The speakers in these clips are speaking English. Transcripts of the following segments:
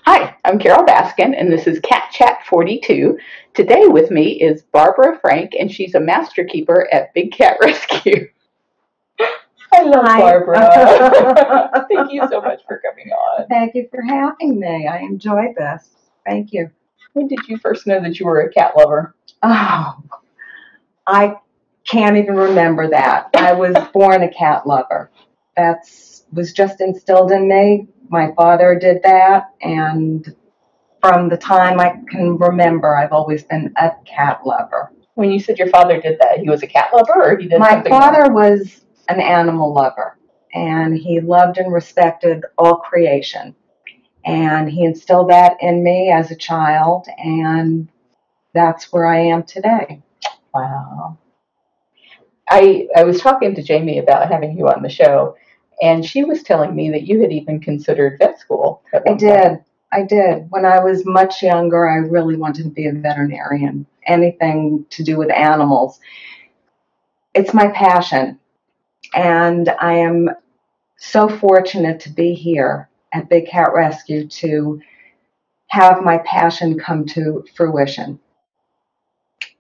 Hi, I'm Carole Baskin, and this is Cat Chat 42. Today with me is Barbara Frank, and she's a master keeper at Big Cat Rescue. Hello, Hi. Barbara. Thank you so much for coming on. Thank you for having me. I enjoyed this. Thank you. When did you first know that you were a cat lover? Oh, I can't even remember that. I was born a cat lover. That was just instilled in me. My father did that, and from the time I can remember, I've always been a cat lover. When you said your father did that, he was a cat lover, or he did My something father else? was an animal lover, and he loved and respected all creation. And he instilled that in me as a child, and that's where I am today. Wow. I was talking to Jamie about having you on the show, and she was telling me that you had even considered vet school at I one point. did. I did. When I was much younger, I really wanted to be a veterinarian, anything to do with animals. It's my passion, and I am so fortunate to be here at Big Cat Rescue to have my passion come to fruition.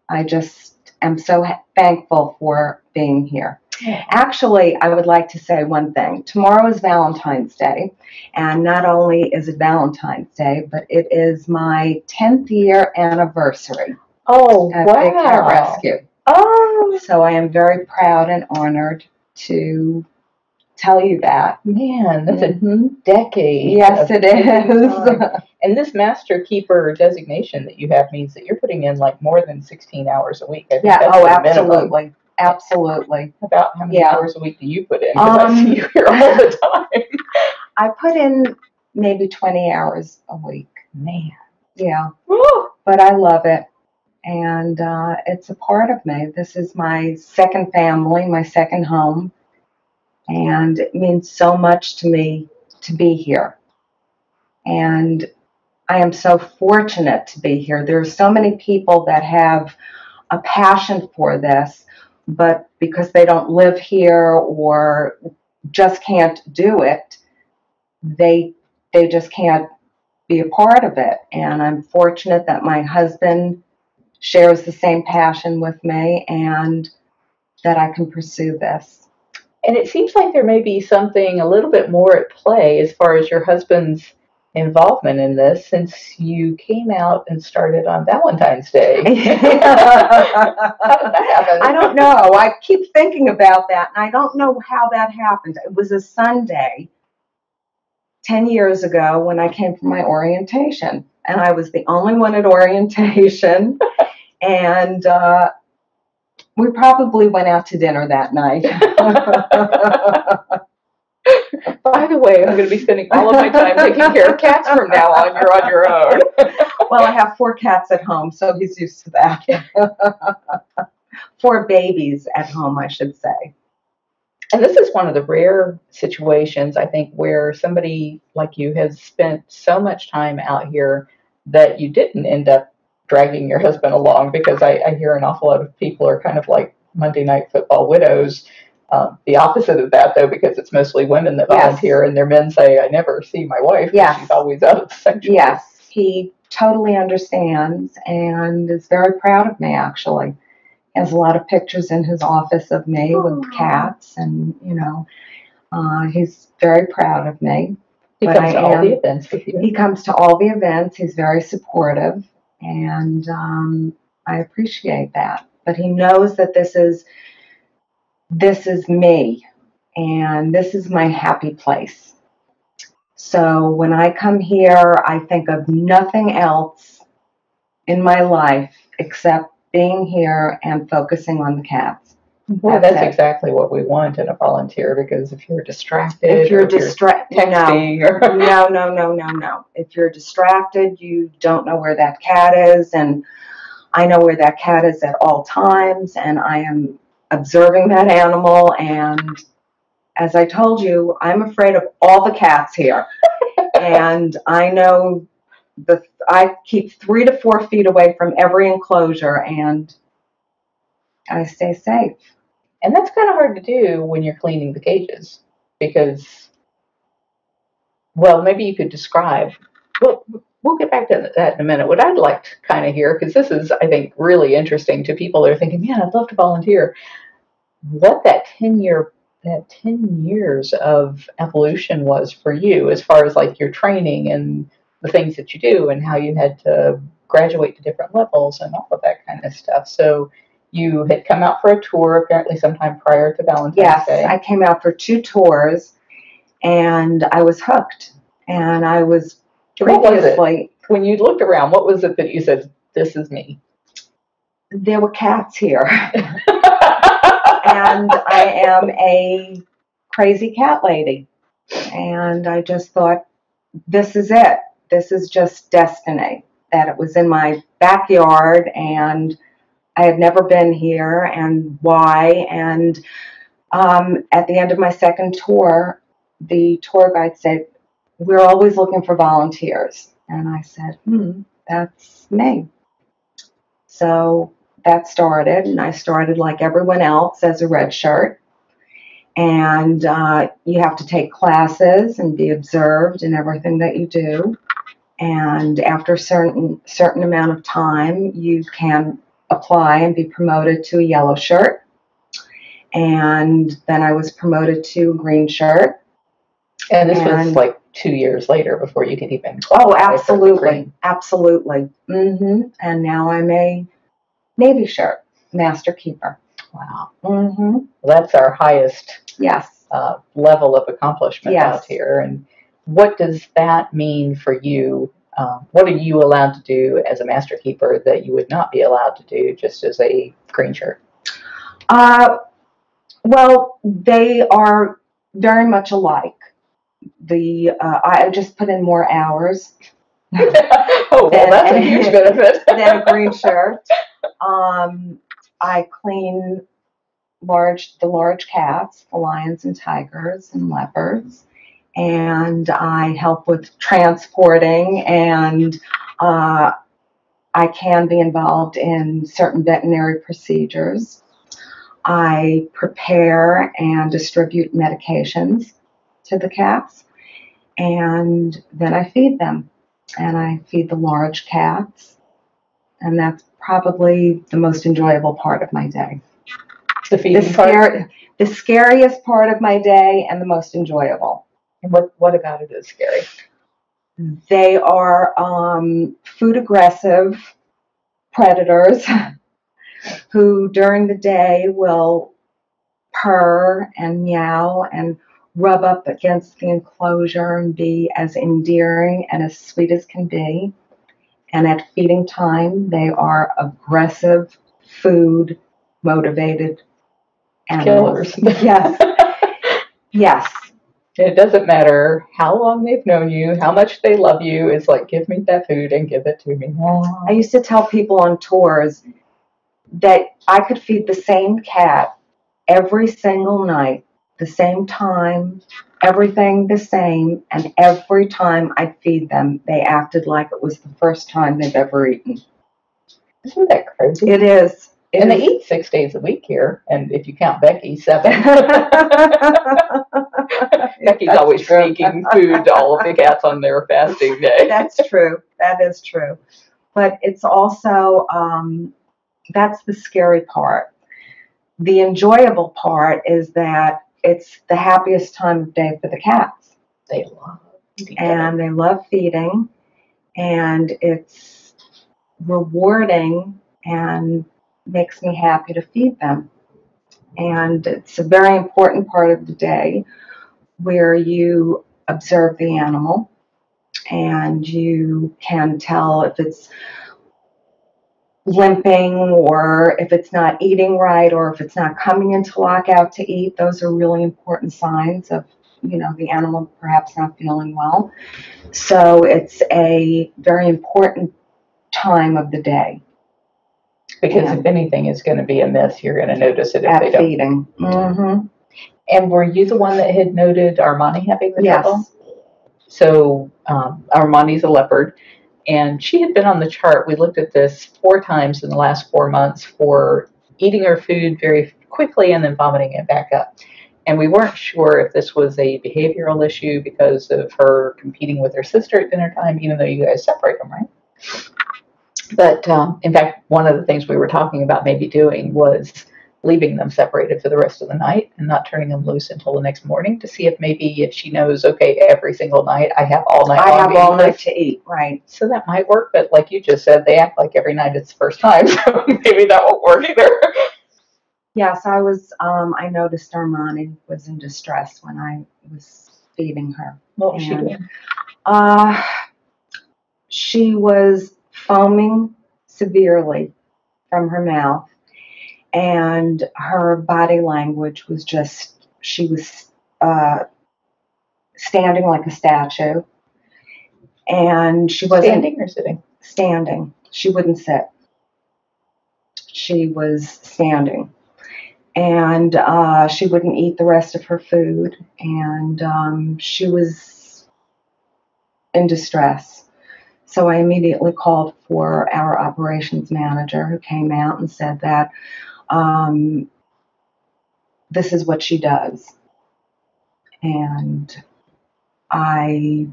I just am so thankful for being here. Actually, I would like to say one thing. Tomorrow is Valentine's Day, and not only is it Valentine's Day, but it is my 10th year anniversary Oh, at wow. Big Cat Rescue. Oh, So I am very proud and honored to tell you that. man, that's a Mhm. decade. Yes, of it is. time. And this master keeper designation that you have means that you're putting in like more than 16 hours a week. I think Yeah, that's oh, the minimum. absolutely. Absolutely. About how many Yeah. hours a week do you put in? Because I see you here all the time. I put in maybe 20 hours a week. Man. Yeah, Woo. but I love it. And it's a part of me. This is my second family, my second home. And it means so much to me to be here. And I am so fortunate to be here. There are so many people that have a passion for this, but because they don't live here or just can't do it, they just can't be a part of it. And I'm fortunate that my husband shares the same passion with me and that I can pursue this. And it seems like there may be something a little bit more at play as far as your husband's involvement in this since you came out and started on Valentine's Day. How did that happen? I don't know. I keep thinking about that, and I don't know how that happened. It was a Sunday 10 years ago when I came for my orientation, and I was the only one at orientation, and we probably went out to dinner that night. By the way, I'm going to be spending all of my time taking care of cats from now on. You're on your own. Well, I have 4 cats at home, so he's used to that. 4 babies at home, I should say. And this is one of the rare situations, I think, where somebody like you has spent so much time out here that you didn't end up dragging your husband along, because I hear an awful lot of people are kind of like Monday Night Football widows. The opposite of that, though, because it's mostly women that volunteer, and their men say, I never see my wife because she's always out at the sanctuary. Yes, he totally understands and is very proud of me, actually. He has a lot of pictures in his office of me with cats, and, he's very proud of me. He comes to all the events with you. He comes to all the events. He's very supportive, and I appreciate that. But he knows that this is me, and this is my happy place. So when I come here, I think of nothing else in my life except being here and focusing on the cats. Well, that's exactly what we want in a volunteer, because if you're distracted, if you're distracted, texting, no. If you're distracted, you don't know where that cat is, and I know where that cat is at all times, and I am observing that animal. And as I told you, I'm afraid of all the cats here, and I know I keep 3 to 4 feet away from every enclosure, and I stay safe. And that's kind of hard to do when you're cleaning the cages, because, well, maybe you could describe Well, we'll get back to that in a minute. What I'd like to kind of hear, because this is, I think, really interesting to people that are thinking, man, I'd love to volunteer. What that 10 years of evolution was for you as far as like your training and the things that you do and how you had to graduate to different levels and all of that kind of stuff. So you had come out for a tour apparently sometime prior to Valentine's Yes, Day. I came out for 2 tours, and I was hooked. And I was What was it? previously, When you looked around, what was it that you said, this is me? there were cats here. And I am a crazy cat lady. And I just thought, this is it. This is just destiny. That it was in my backyard, and I had never been here, and why. And at the end of my second tour, the tour guide said, we're always looking for volunteers. And I said, that's me. So that started, and I started like everyone else as a red shirt. And you have to take classes and be observed in everything that you do. And after a certain amount of time, you can apply and be promoted to a yellow shirt. And then I was promoted to a green shirt. And this was like 2 years later before you could even qualify. Oh, absolutely. Absolutely. And now I'm a Navy shirt, master keeper. Wow. Mm-hmm. That's our highest Yes. level of accomplishment out here. And what does that mean for you? What are you allowed to do as a master keeper that you would not be allowed to do just as a green shirt? Well, they are very much alike. I just put in more hours. Oh, well, that's a huge benefit. Than a green shirt. I clean the large cats, the lions and tigers and leopards, and I help with transporting, and I can be involved in certain veterinary procedures. I prepare and distribute medications to the cats, and then I feed them. And I feed the large cats, and that's probably the most enjoyable part of my day. The feeding part? The scariest part of my day and the most enjoyable. And what about it is scary? They are food aggressive predators who during the day will purr and meow and rub up against the enclosure and be as endearing and as sweet as can be. And at feeding time, they are aggressive, food motivated animals. Killers. Yes. Yes. It doesn't matter how long they've known you, how much they love you. It's like, give me that food and give it to me. I used to tell people on tours that I could feed the same cat every single night, the same time, everything the same, and every time I'd feed them, they acted like it was the first time they've ever eaten. Isn't that crazy? It is. And they eat 6 days a week here, and if you count Becky, 7. Becky's always sneaking food to all of the cats on their fasting day. That's true. That is true. But it's also, that's the scary part. The enjoyable part is that it's the happiest time of day for the cats. They love feeding. And they love feeding, and it's rewarding and makes me happy to feed them. And it's a very important part of the day where you observe the animal and you can tell if it's limping or if it's not eating right or if it's not coming into lockout to eat. Those are really important signs of, the animal perhaps not feeling well. So it's a very important time of the day. Because if anything is going to be amiss, you're going to notice it if they don't. Feeding. Mm-hmm. And were you the one that had noted Armani having the trouble? So Armani's a leopard, and she had been on the chart. We looked at this 4 times in the last 4 months for eating her food very quickly and then vomiting it back up. And we weren't sure if this was a behavioral issue because of her competing with her sister at dinner time, even though you guys separate them, right? But in fact, one of the things we were talking about maybe doing was leaving them separated for the rest of the night and not turning them loose until the next morning to see if maybe if she knows, okay, every single night I have all night I long have to all eat night this. to eat, right. So that might work, but like you just said, they act like every night it's the first time, so maybe that won't work either. Yes, I noticed Armani was in distress when I was feeding her. What was she doing? Uh, she was foaming severely from her mouth, and her body language was just, she was standing like a statue, and she wasn't Standing or sitting? standing. She wouldn't sit. She was standing. And she wouldn't eat the rest of her food, and she was in distress. So I immediately called for our operations manager, who came out and said that this is what she does. And I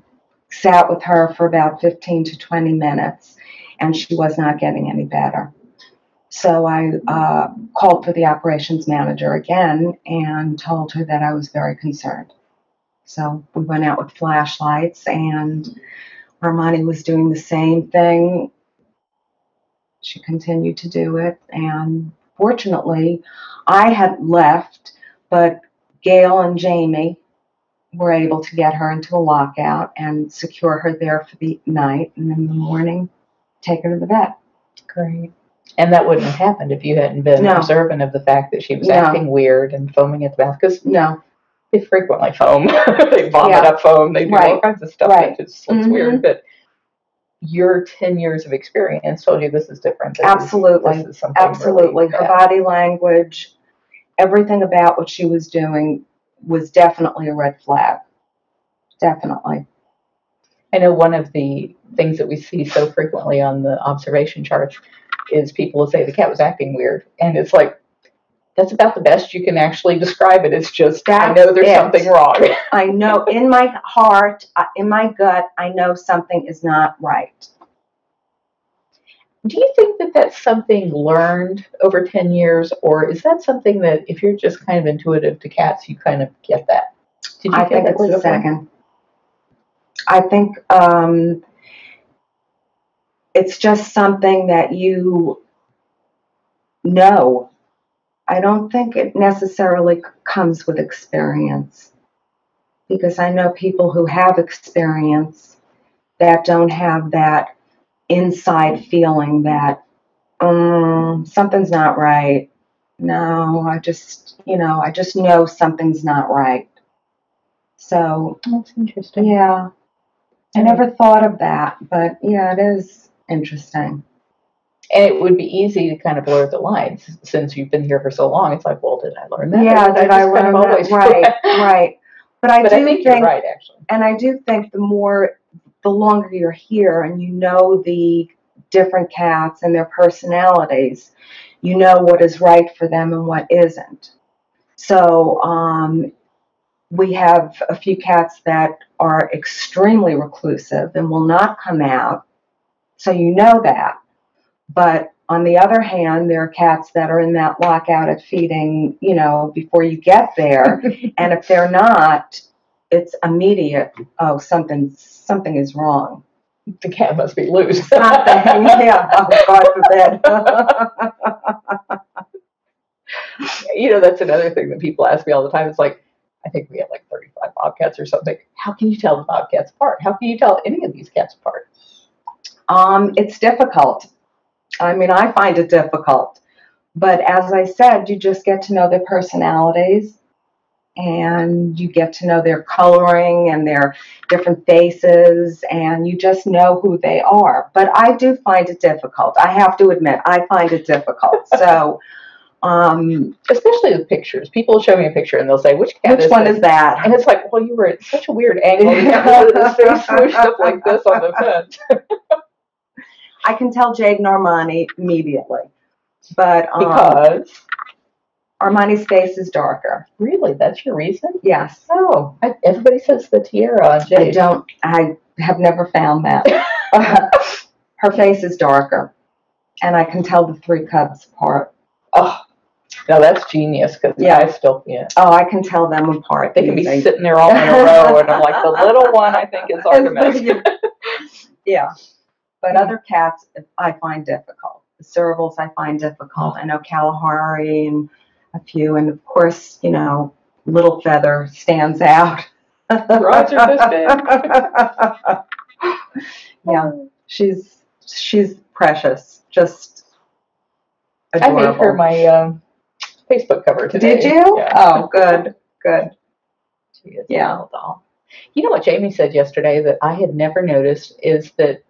sat with her for about 15 to 20 minutes, and she was not getting any better. So I called for the operations manager again and told her that I was very concerned. So we went out with flashlights, and Armani was doing the same thing. She continued to do it, and fortunately, I had left, but Gail and Jamie were able to get her into a lockout and secure her there for the night, and in the morning, take her to the vet. Great. And that wouldn't have happened if you hadn't been observant of the fact that she was acting weird and foaming at the mouth. Because they frequently foam. They vomit up foam. They do all kinds of stuff that just looks weird. But your 10 years of experience told you this is different. Absolutely. This is something Absolutely. Really her body language, everything about what she was doing was definitely a red flag. Definitely. I know one of the things that we see so frequently on the observation charts is people will say the cat was acting weird. And it's like, that's about the best you can actually describe it. It's just, I know there's something wrong. I know in my heart, in my gut, I know something is not right. Do you think that that's something learned over 10 years, or is that something that if you're just kind of intuitive to cats, you kind of get that? Did you I think it's the second. I think it's just something that you know. I don't think it necessarily comes with experience, because I know people who have experience that don't have that inside feeling that something's not right. No, I just know something's not right. So that's interesting. Yeah. I never thought of that, but yeah, it is interesting. And it would be easy to kind of blur the lines since you've been here for so long. It's like, well, did I learn that? Yeah, did I learn that? Right, right. But I think you're right, actually. And I do think the longer you're here and you know the different cats and their personalities, you know what is right for them and what isn't. So we have a few cats that are extremely reclusive and will not come out. So you know that. But on the other hand, there are cats that are in that lockout at feeding, before you get there. And if they're not, it's immediate. Oh, something is wrong. The cat must be loose. Yeah. Oh, God forbid. That's another thing that people ask me all the time. It's like, I think we have like 35 bobcats or something. How can you tell the bobcats apart? How can you tell any of these cats apart? It's difficult. I mean, I find it difficult. But as I said, you just get to know their personalities, and you get to know their coloring and their different faces, and you just know who they are. But I do find it difficult. I have to admit, I find it difficult. So, especially with pictures. People show me a picture and they'll say, which one is that? And it's like, well, you were at such a weird angle. You got this face swooshed up like this on the fence. I can tell Jade and Armani immediately. But because Armani's face is darker. Really? That's your reason? Yes. Oh, everybody says the tiara on Jade. I have never found that. Her face is darker, and I can tell the 3 cubs apart. Oh, no, that's genius, because I still can't. Oh, I can tell them apart. They can be sitting there all in a row, and I'm like, the little one, I think, is Artemis. Yeah. But other cats, I find difficult. The servals, I find difficult. I know Kalahari and a few, and of course, Little Feather stands out. Roger this big. Yeah, she's precious. Just adorable. I made her my Facebook cover today. Did you? Yeah. Oh, good. She is a little doll. You know what Jamie said yesterday that I had never noticed is that,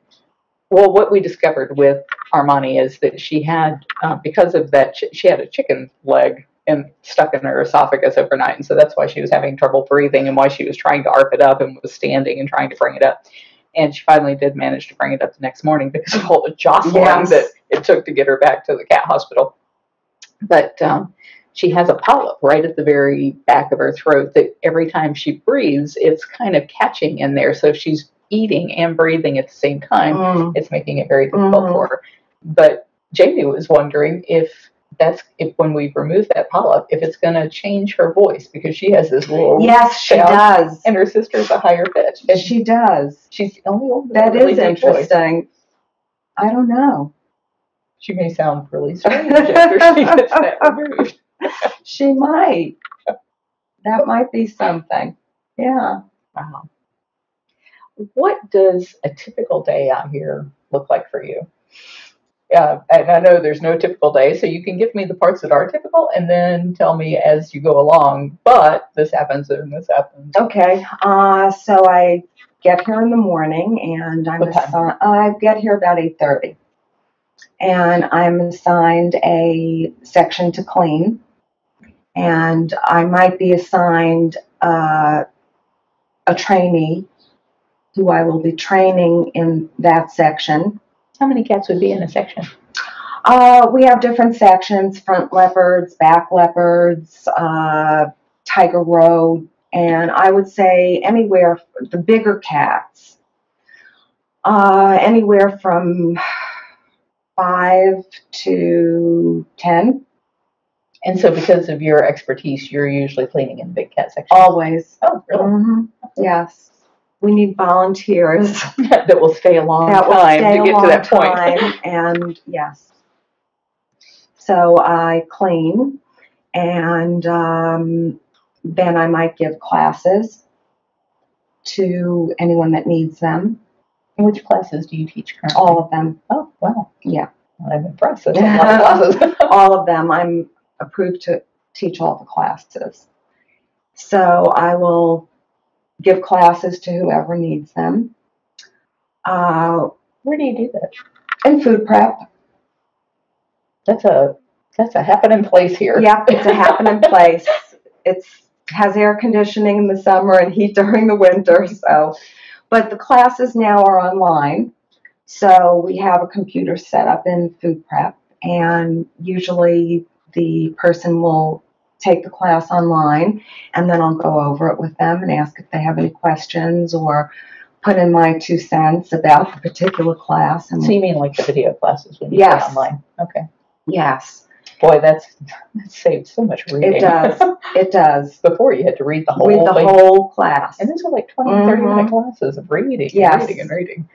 well, what we discovered with Armani is that she had, because of that, she had a chicken leg stuck in her esophagus overnight, and so that's why she was having trouble breathing and why she was trying to arc it up and was standing and trying to bring it up. And she finally did manage to bring it up the next morning because of all the jostling that it took to get her back to the cat hospital. But she has a polyp right at the very back of her throat that every time she breathes, it's kind of catching in there. So if she's eating and breathing at the same time, it's making it very difficult for her. But Jamie was wondering if when we remove that polyp, if it's going to change her voice, because she has this little she does, and her sister's a higher pitch. And she does. She's the only one with that a really is interesting. Voice. I don't know. She may sound really strange after she gets that removed. She might. That might be something. Yeah. Wow. What does a typical day out here look like for you? And I know there's no typical day, so you can give me the parts that are typical and then tell me as you go along, but this happens and this happens. Okay. So I get here in the morning, and I get here about 8:30. And I'm assigned a section to clean, and I might be assigned a trainee who I will be training in that section. How many cats would be in a section? We have different sections: front leopards, back leopards, tiger road, and I would say anywhere, the bigger cats, anywhere from 5 to 10. And so because of your expertise, you're usually cleaning in the big cat section? Always. Oh, really? Mm-hmm. Yes. We need volunteers that will stay a long time to get to that point. And yes. So I clean, and then I might give classes to anyone that needs them. And which classes do you teach currently? All of them. Oh, wow. Yeah. I'm impressed. That's a lot of classes. All of them. I'm approved to teach all the classes. So I will give classes to whoever needs them. Where do you do that? In food prep. That's a happening place here. Yep, it's a happening place. It has air conditioning in the summer and heat during the winter. So, but the classes now are online. So we have a computer set up in food prep, and usually the person will take the class online, and then I'll go over it with them and ask if they have any questions or put in my 2 cents about the particular class. So you mean like the video classes when you say online? Okay. Yes. Boy, that saves so much reading. It does. It does. Before you had to read the whole whole class. And these are like 20, 30-minute classes of reading and reading.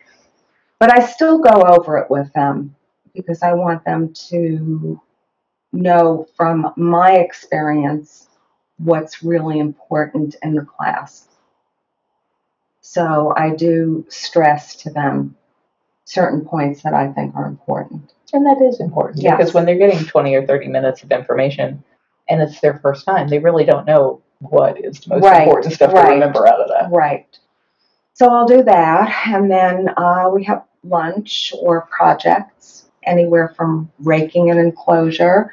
But I still go over it with them because I want them to know from my experience what's really important in the class. So I do stress to them certain points that I think are important. And that is important because when they're getting 20 or 30 minutes of information and it's their first time, they really don't know what is the most important stuff to remember out of that. Right. So I'll do that, and then we have lunch or projects, anywhere from raking an enclosure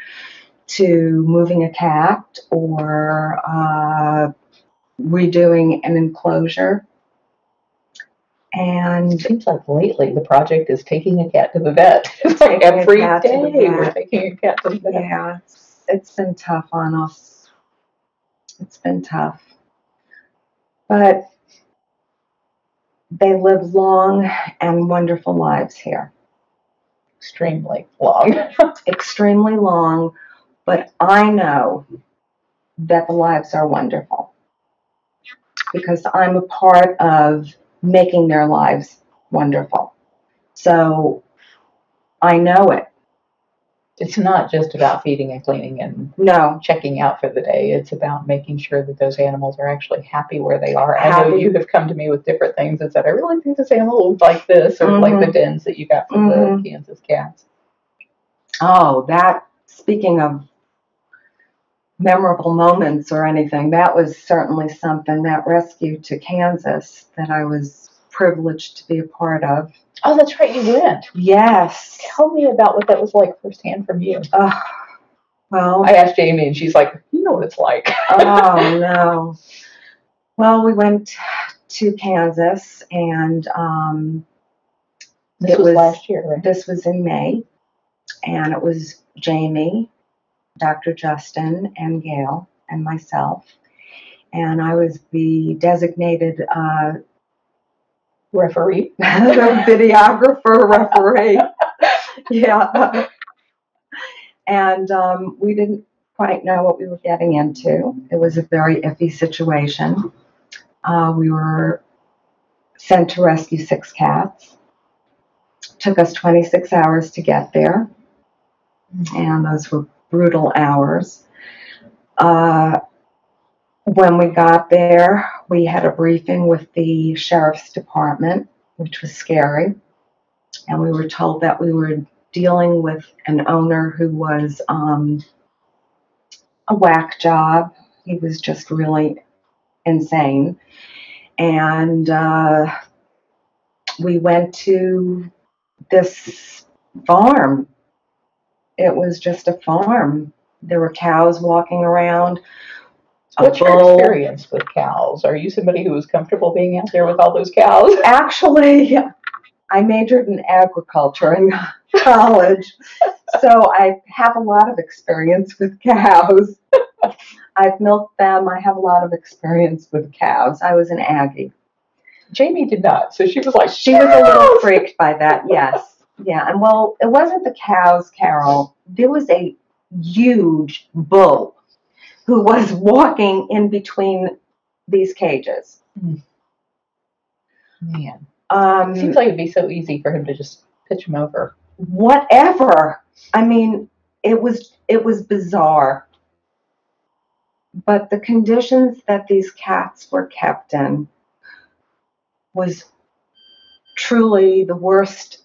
to moving a cat or redoing an enclosure. And it seems like lately the project is taking a cat to the vet. It's like every day we're taking a cat to the vet. Yeah. it's been tough on us. It's been tough. But they live long and wonderful lives here. Extremely long. Extremely long, but I know that the lives are wonderful because I'm a part of making their lives wonderful. So I know it. It's not just about feeding and cleaning and No. checking out for the day. It's about making sure that those animals are actually happy where they are. I know you have come to me with different things and said, I really think this animal would like this, or like the dens that you got from the Kansas cats. Oh, speaking of memorable moments or anything, that was certainly something, that rescue to Kansas that I was privileged to be a part of. Oh, that's right, you went. Yes. Tell me about what that was like firsthand from you. Well, I asked Jamie, and she's like, you know what it's like. Oh, no. Well, we went to Kansas, and this was last year, right? This was in May, and it was Jamie, Dr. Justin, and Gail, and myself. And I was the designated referee, the videographer referee. Yeah. And we didn't quite know what we were getting into. It was a very iffy situation. We were sent to rescue 6 cats. Took us 26 hours to get there, and those were brutal hours. When we got there, we had a briefing with the sheriff's department, which was scary, and we were told that we were dealing with an owner who was a whack job. He was just really insane. And we went to this farm. It was just a farm. There were cows walking around. What's your experience with cows? Are you somebody who was comfortable being out there with all those cows? Actually, I majored in agriculture in college, so I have a lot of experience with cows. I've milked them. I have a lot of experience with cows. I was an Aggie. Jamie did not, so she was like, she was a little freaked by that, yes. Yeah, and well, it wasn't the cows, Carole. There was a huge bull who was walking in between these cages. Man. Seems like it'd be so easy for him to just pitch him over. Whatever. I mean, it was bizarre. But the conditions that these cats were kept in was truly the worst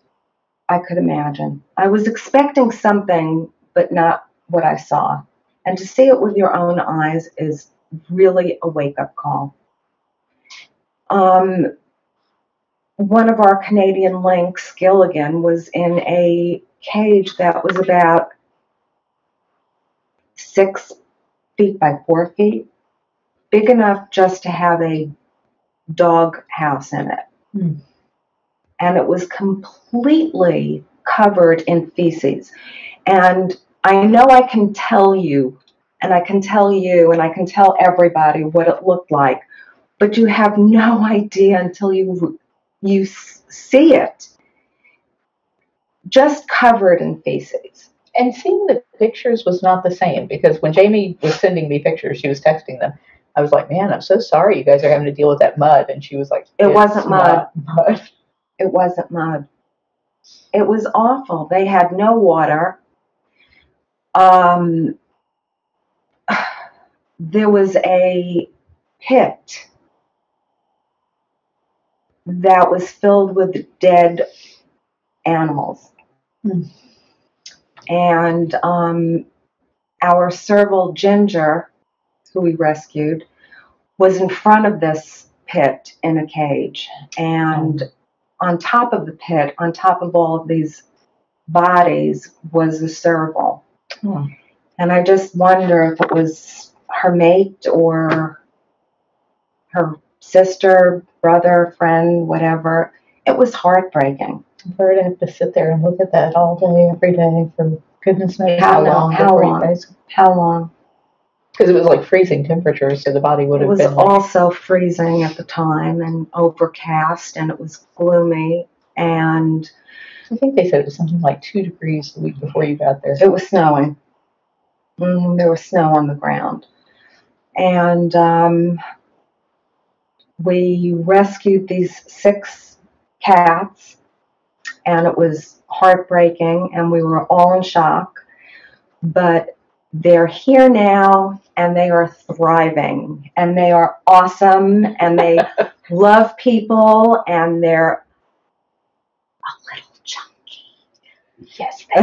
I could imagine. I was expecting something, but not what I saw. And to see it with your own eyes is really a wake-up call. One of our Canadian lynx, Gilligan, was in a cage that was about 6 feet by 4 feet, big enough just to have a dog house in it. And it was completely covered in feces. And I know I can tell you, and I can tell you, and I can tell everybody what it looked like, but you have no idea until you see it. Just covered in feces. And seeing the pictures was not the same, because when Jamie was sending me pictures, she was texting them. I was like, man, I'm so sorry you guys are having to deal with that mud. And she was like, it wasn't mud. It wasn't mud. It was awful. They had no water. There was a pit that was filled with dead animals. And our serval Ginger, who we rescued, was in front of this pit in a cage. And on top of the pit, on top of all of these bodies, was the serval. And I just wonder if it was her mate or her sister, brother, friend, whatever. It was heartbreaking. For her to have to sit there and look at that all day, every day for Goodness knows how long before you guys. How long? Because it was like freezing temperatures, so the body would have been. It was also freezing at the time and overcast, and it was gloomy. And I think they said it was something like 2 degrees the week before you got there. It was snowing. There was snow on the ground. And we rescued these 6 cats, and it was heartbreaking, and we were all in shock. But they're here now, and they are thriving, and they are awesome, and they love people, and they're a little chunky. Yes, they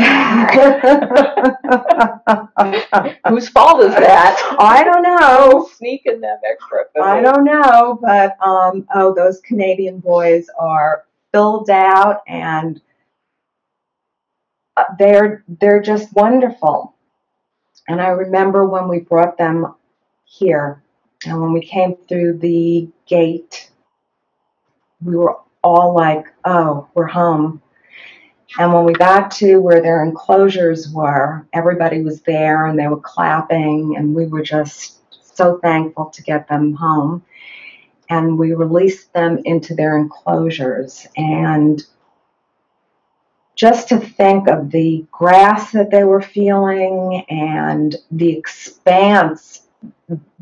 are. Whose fault is that? I don't know. Sneaking them extra food. I don't know, but those Canadian boys are filled out, and they're just wonderful. And I remember when we brought them here, and when we came through the gate, we were all like, oh, we're home. And when we got to where their enclosures were, everybody was there, and they were clapping, and we were just so thankful to get them home. And we released them into their enclosures, and just to think of the grass that they were feeling and the expanse,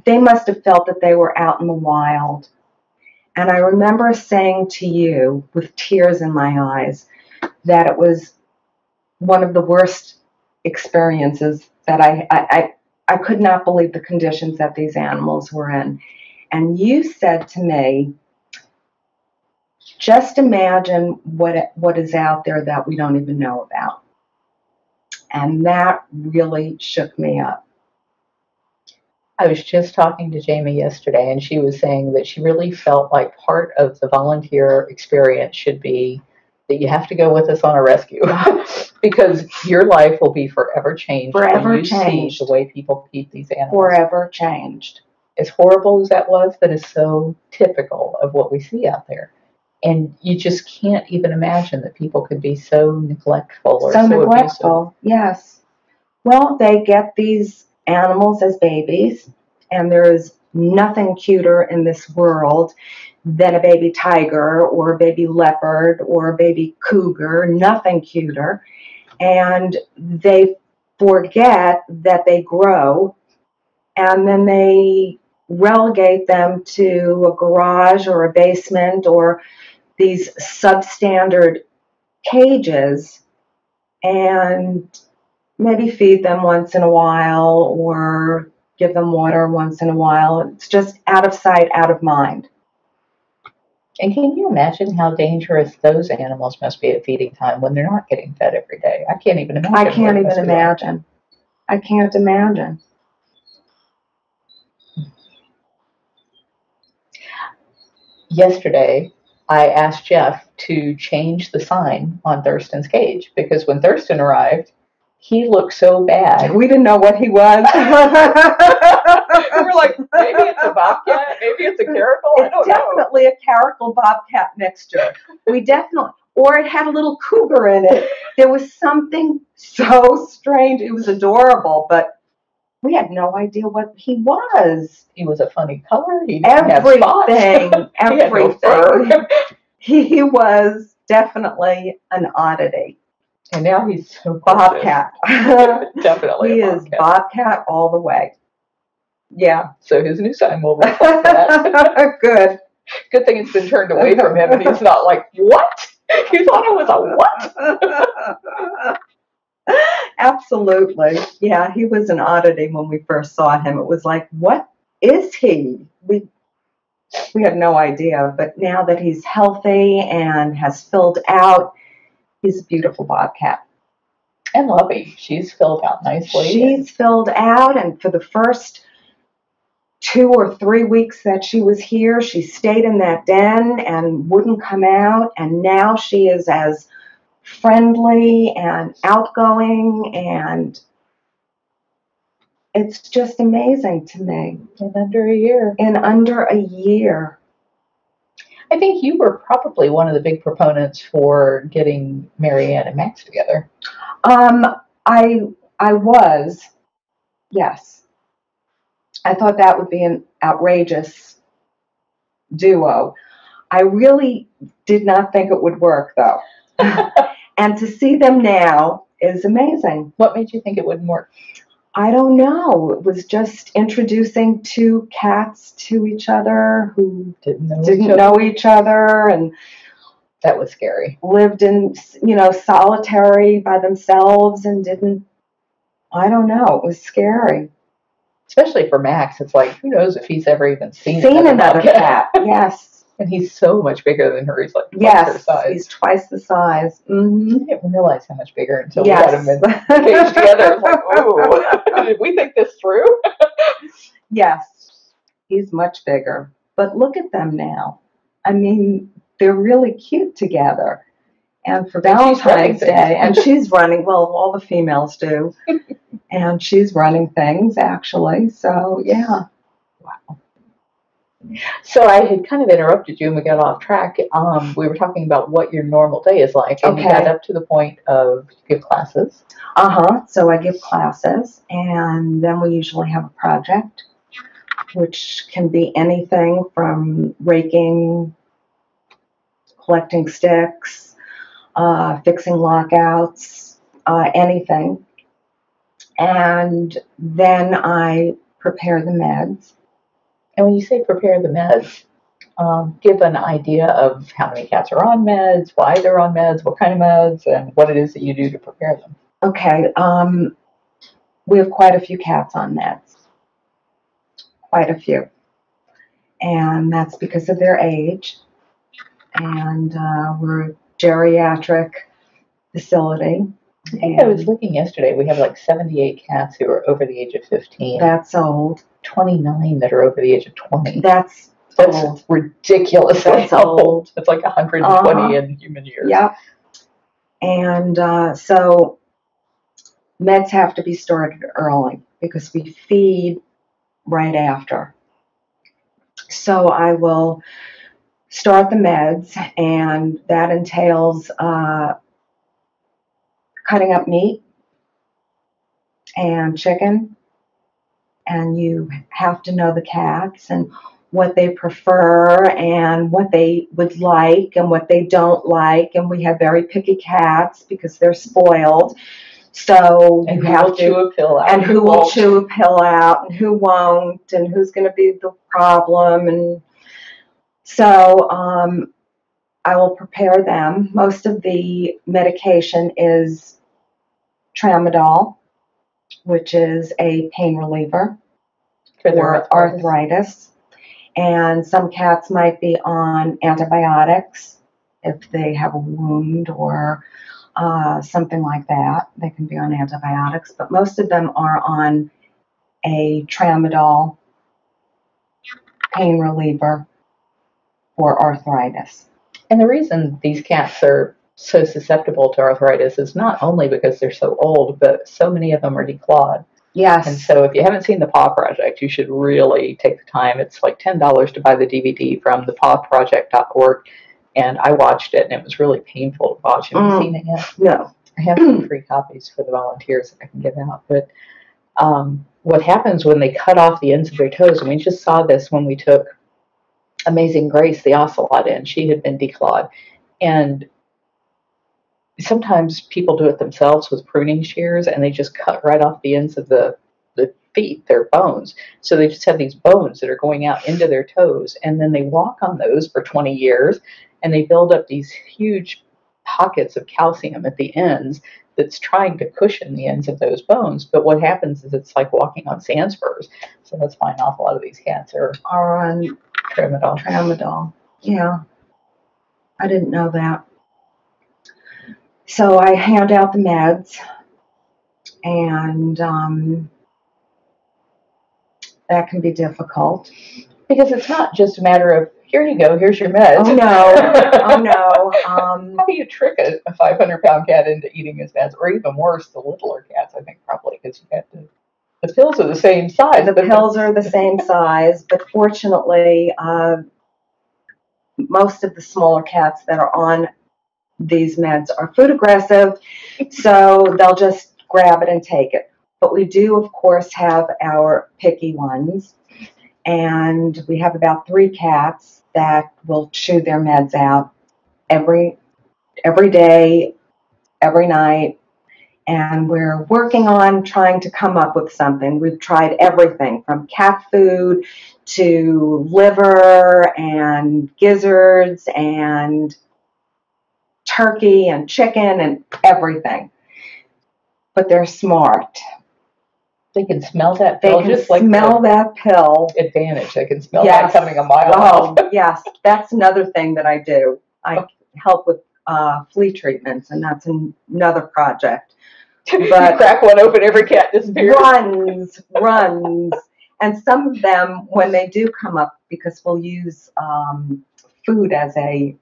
they must have felt that they were out in the wild. And I remember saying to you, with tears in my eyes, that it was one of the worst experiences, that I could not believe the conditions that these animals were in. And you said to me, just imagine what is out there that we don't even know about. And that really shook me up. I was just talking to Jamie yesterday, and she was saying that she really felt like part of the volunteer experience should be that you have to go with us on a rescue because your life will be forever changed. Forever when you changed. See the way people keep these animals. Forever changed. As horrible as that was, that is so typical of what we see out there. And you just can't even imagine that people could be so neglectful or so neglectful, abusive. Yes. Well, they get these animals as babies, and there is nothing cuter in this world than a baby tiger or a baby leopard or a baby cougar, nothing cuter. And they forget that they grow, and then they relegate them to a garage or a basement or these substandard cages, and maybe feed them once in a while or give them water once in a while. It's just out of sight, out of mind. And can you imagine how dangerous those animals must be at feeding time when they're not getting fed every day? I can't even imagine. I can't even imagine. I can't imagine. Yesterday, I asked Jeff to change the sign on Thurston's cage because when Thurston arrived, he looked so bad. We didn't know what he was. We were like, maybe it's a bobcat, maybe it's a caracal. It's definitely a caracal bobcat mixture. Or it had a little cougar in it. There was something so strange. It was adorable, but we had no idea what he was. He was a funny color. He didn't everything, have spots. everything. He was definitely an oddity. And now he's so bobcat. Definitely. He is bobcat all the way. Yeah. So his new sign will reflect that. Good. Good thing it's been turned away from him, and he's not like, what? You thought it was a what? Absolutely. Yeah, he was an oddity when we first saw him. It was like, what is he? We had no idea, but now that he's healthy and has filled out, he's a beautiful bobcat. And Lovey, she's filled out nicely. She's filled out, and for the first 2 or 3 weeks that she was here, she stayed in that den and wouldn't come out, and now she is as friendly and outgoing, and it's just amazing to me. In under a year. In under a year. I think you were probably one of the big proponents for getting Marianne and Max together. I was, yes. I thought that would be an outrageous duo. I really did not think it would work, though. And to see them now is amazing. What made you think it wouldn't work? I don't know. It was just introducing two cats to each other who Didn't know each other, and that was scary. Lived in, solitary by themselves and didn't, I don't know. It was scary. Especially for Max, it's like, who knows if he's ever even seen another cat. Yes. And he's so much bigger than her. He's like twice her size. He's twice the size. Mm-hmm. I didn't realize how much bigger until we had him in cage together. It's like, ooh, did we think this through? Yes, he's much bigger. But look at them now. I mean, they're really cute together. And for Valentine's Day, and she's running, well, all the females do. And she's running things, actually. So, yeah. Wow. So I had kind of interrupted you and we got off track. We were talking about what your normal day is like. And you got up to the point of you give classes. So I give classes, and then we usually have a project, which can be anything from raking, collecting sticks, fixing lockouts, anything. And then I prepare the meds. And when you say prepare the meds, give an idea of how many cats are on meds, why they're on meds, what kind of meds, and what it is that you do to prepare them. Okay. We have quite a few cats on meds. Quite a few. And that's because of their age. And we're a geriatric facility. I was looking yesterday. We have like 78 cats who are over the age of 15. That's old. 29 that are over the age of 20. That's old. Ridiculous. That's old. It's like 120 in human years. Yep. And so meds have to be started early because we feed right after. So I will start the meds, and that entails cutting up meat and chicken, and you have to know the cats and what they prefer and what they would like and what they don't like. And we have very picky cats because they're spoiled. So and you have to chew a pill out, and who will chew a pill out, and who won't, and who's going to be the problem. And so I will prepare them. Most of the medication is tramadol, which is a pain reliever for arthritis. And some cats might be on antibiotics if they have a wound or something like that. They can be on antibiotics, but most of them are on a tramadol pain reliever for arthritis. And the reason these cats are so susceptible to arthritis is not only because they're so old, but so many of them are declawed. Yes. And so if you haven't seen the Paw Project, you should really take the time. It's like $10 to buy the DVD from thepawproject.org. And I watched it, and it was really painful to watch. Have you seen it yet? No. I have some free copies for the volunteers that I can give out. But what happens when they cut off the ends of their toes, and we just saw this when we took Amazing Grace, the ocelot, in. She had been declawed. And sometimes people do it themselves with pruning shears, and they just cut right off the ends of the feet, their bones. So they just have these bones that are going out into their toes, and then they walk on those for 20 years, and they build up these huge pockets of calcium at the ends that's trying to cushion the ends of those bones. But what happens is it's like walking on sand spurs. So that's why an awful lot of these cats are on tramadol. Tramadol. Yeah. I didn't know that. So I hand out the meds, and that can be difficult. Because it's not just a matter of, here you go, here's your meds. Oh, no. Oh, no. How do you trick a 500-pound cat into eating his meds? Or even worse, the littler cats, I think, probably, because you have to. The pills are the same size. The pills are the same size, but fortunately, most of the smaller cats that are on these meds are food aggressive, so they'll just grab it and take it. But we do, of course, have our picky ones. And we have about 3 cats that will chew their meds out every day, every night. And we're working on trying to come up with something. We've tried everything from cat food to liver and gizzards and turkey and chicken and everything. But they're smart. They can smell that They pill. can Just like smell that pill. advantage. They can smell that coming a mile off. Yes, that's another thing that I do. I help with flea treatments, and that's another project. But you crack one open, every cat disappears. Runs. And some of them, when they do come up, because we'll use food as a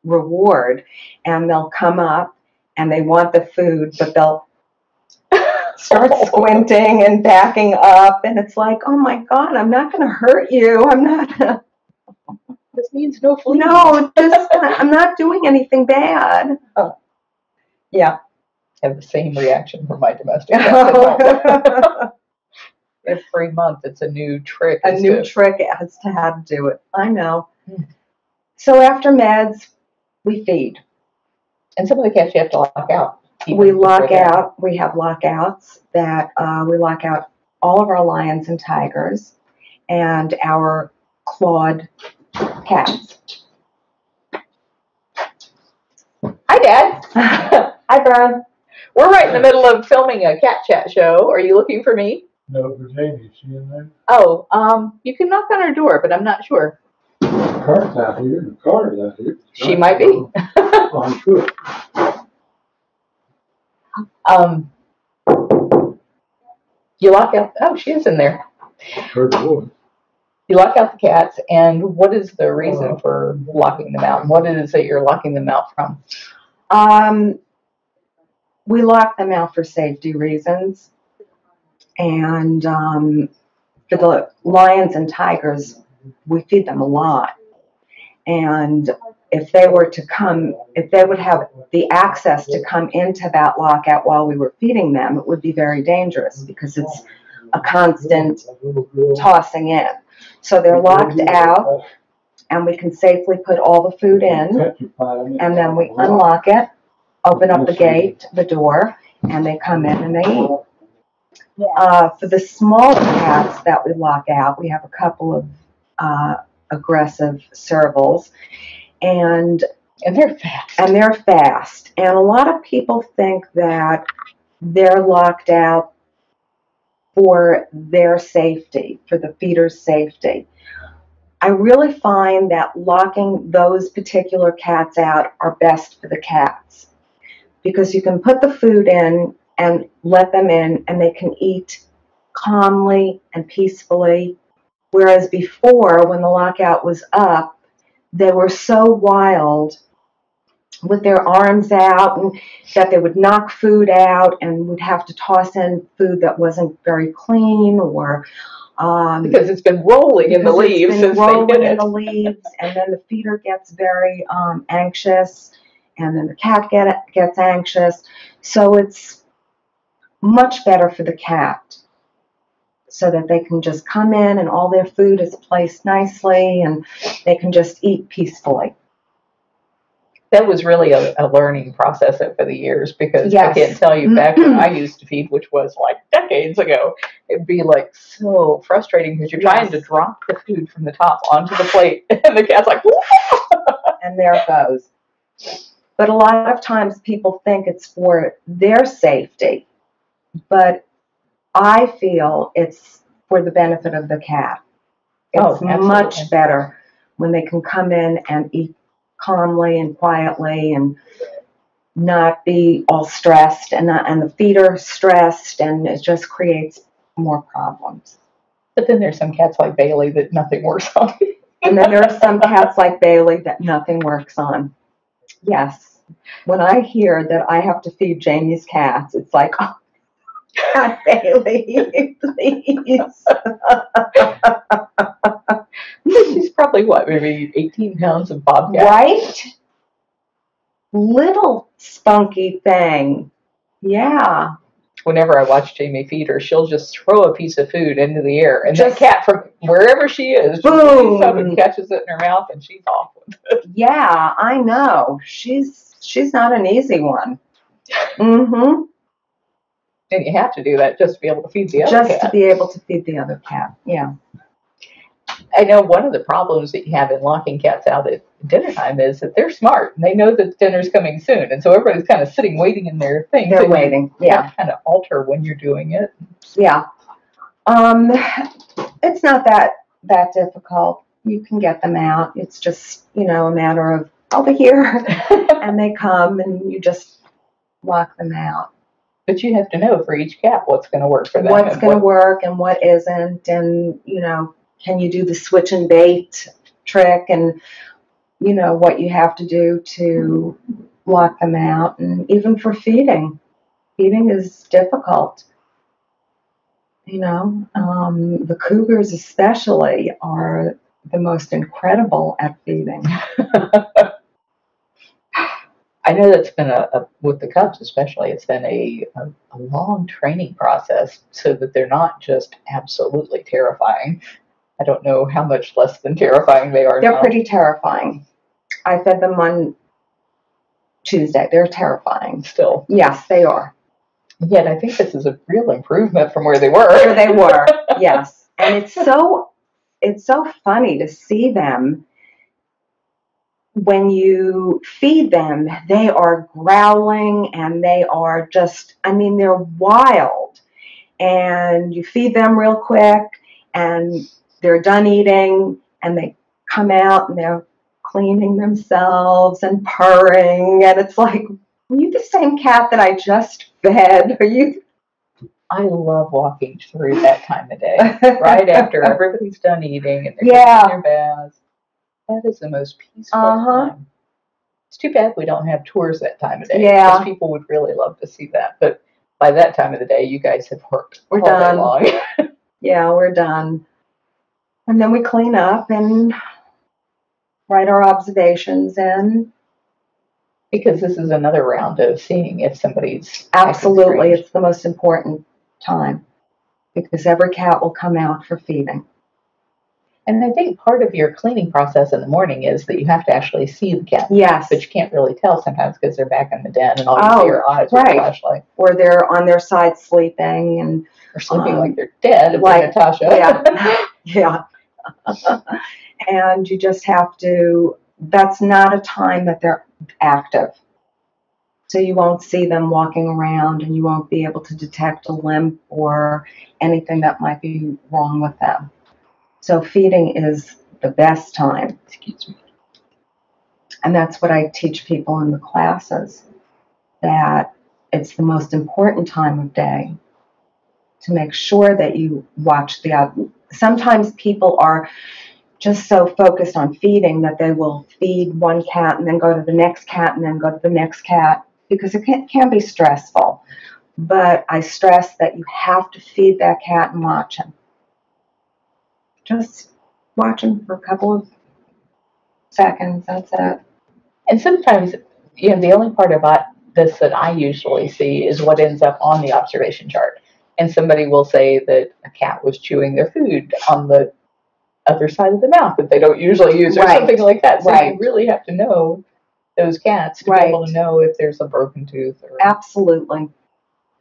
reward, and they'll come up and they want the food, but they'll start squinting and backing up, and it's like, oh my God, I'm not going to hurt you. I'm not. This means no fleas. No, I'm not doing anything bad. Oh. Yeah. I have the same reaction from my domestic cat. Every month, it's a new trick. A new trick as to how to do it. I know. So after meds, we feed. And some of the cats you have to lock out. We lock out. We have lockouts that we lock out all of our lions and tigers and our clawed cats. Hi, Dad. Hi, Brian. We're right in the middle of filming a cat chat show. Are you looking for me? No, Virginia, is she in there? Oh, you can knock on her door, but I'm not sure. The car's out here. The car is out here. She might be. I'm sure. You lock out. Oh, she is in there. Heard the voice. You lock out the cats, and what is the reason for locking them out? And what is it that you're locking them out from? We lock them out for safety reasons. And for the lions and tigers, we feed them a lot. And if they would have the access to come into that lockout while we were feeding them, it would be very dangerous because it's a constant tossing in. So they're locked out, and we can safely put all the food in, and then we unlock it, open up the gate, the door, and they come in and they eat. For the smaller cats that we lock out, we have a couple of aggressive servals, and they're fast. And a lot of people think that they're locked out for their safety, for the feeder's safety. I really find that locking those particular cats out are best for the cats because you can put the food in and let them in, and they can eat calmly and peacefully. Whereas before, when the lockout was up, they were so wild with their arms out and that they would knock food out and would have to toss in food that wasn't very clean or because it's been rolling in the leaves since they did it. And then the feeder gets very anxious, and then the cat gets anxious. So it's much better for the cat so that they can just come in and all their food is placed nicely and they can just eat peacefully. That was really a learning process over the years because Yes. I can't tell you back when I used to feed, which was like decades ago, it'd be like so frustrating because you're trying to drop the food from the top onto the plate and the cat's like, and there it goes. But a lot of times people think it's for their safety, but I feel it's for the benefit of the cat. It's much better when they can come in and eat calmly and quietly and not be all stressed and the feeder stressed, and it just creates more problems. But then there's some cats like Bailey that nothing works on. And then there are some cats like Bailey that nothing works on. Yes. When I hear that I have to feed Jamie's cats, it's like, oh, God, Bailey, please. She's probably, maybe 18 pounds of bobcat. Right? Little spunky thing. Yeah. whenever I watch Jamie feed her, she'll just throw a piece of food into the air, and Just- that cat from wherever she is, just Boom. reaches up and catches it in her mouth, and she's off with it. Yeah, I know. She's not an easy one. Mm-hmm. And you have to do that just to be able to feed the other Just cat. to be able to feed the other cat. Yeah. I know one of the problems that you have in locking cats out at dinner time is that they're smart and they know that dinner's coming soon, and so everybody's kind of sitting waiting in their thing. They're waiting. You Yeah. have to kind of alter when you're doing it. Yeah. It's not that difficult. You can get them out. It's just, a matter of over here, and they come, and you just lock them out. But you have to know for each cat what's going to work for them. What's going to work and what isn't, and can you do the switch and bait trick, and what you have to do to lock them out, and even for feeding. Feeding is difficult. The cougars especially are the most incredible at feeding. I know that's been with the cubs especially, it's been a long training process so that they're not just absolutely terrifying. I don't know how much less than terrifying they are now. They're pretty terrifying. I fed them on Tuesday. They're terrifying. Still. Yes, they are. Yet I think this is a real improvement from where they were. Where they were, yes. And it's so funny to see them. When you feed them, they are growling, and they are just, they're wild. And you feed them real quick, and they're done eating, and they come out, and they're cleaning themselves and purring. And it's like, are you the same cat that I just fed? Are you? I love walking through that time of day, right after everybody's done eating and they're taking their baths. That is the most peaceful time. It's too bad we don't have tours that time of day. Yeah. Because people would really love to see that. But by that time of the day, you guys have worked We're all done. day long. Yeah, we're done. And then we clean up and write our observations in. Because this is another round of seeing if somebody's Absolutely. It's the most important time. Because every cat will come out for feeding. And I think part of your cleaning process in the morning is that you have to actually see the cat. Yes. But you can't really tell sometimes because they're back in the den and all you see are eyes with a flashlight. Or they're on their side sleeping or sleeping like they're dead, like Natasha. Yeah. Yeah. And you just have to, that's not a time that they're active. So you won't see them walking around, and you won't be able to detect a limp or anything that might be wrong with them. So feeding is the best time. Excuse me. And that's what I teach people in the classes, that it's the most important time of day to make sure that you watch sometimes people are just so focused on feeding that they will feed one cat and then go to the next cat and then go to the next cat, because it can be stressful. But I stress that you have to feed that cat and watch him. Just watch him for a couple of seconds, that's it. And sometimes, the only part about this that I usually see is what ends up on the observation chart. And somebody will say that a cat was chewing their food on the other side of the mouth that they don't usually use, or something like that. So you really have to know those cats to be able to know if there's a broken tooth. Absolutely.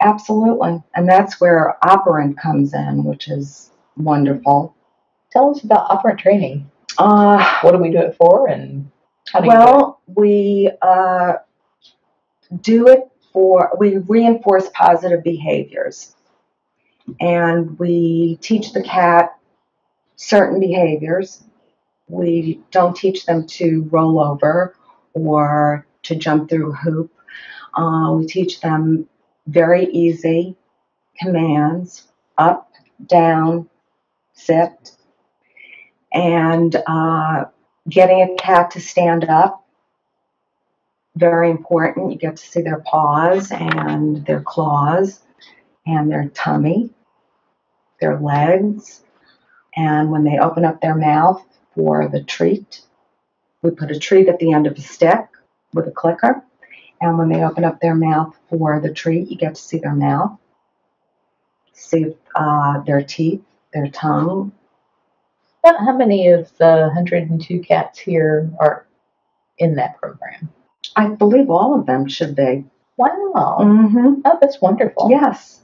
Absolutely. And that's where operant comes in, which is wonderful. Tell us about operant training. What do we do it for, and how do you do it? We do it we reinforce positive behaviors. And we teach the cat certain behaviors. We don't teach them to roll over or to jump through a hoop. We teach them very easy commands: up, down, sit, and getting a cat to stand up. Very important. You get to see their paws and their claws and their tummy, their legs. And when they open up their mouth for the treat, we put a treat at the end of a stick with a clicker. And when they open up their mouth for the treat, you get to see their mouth. see their teeth, their tongue. How many of the 102 cats here are in that program? I believe all of them should be. Wow. Mm-hmm. Oh, that's wonderful. Yes.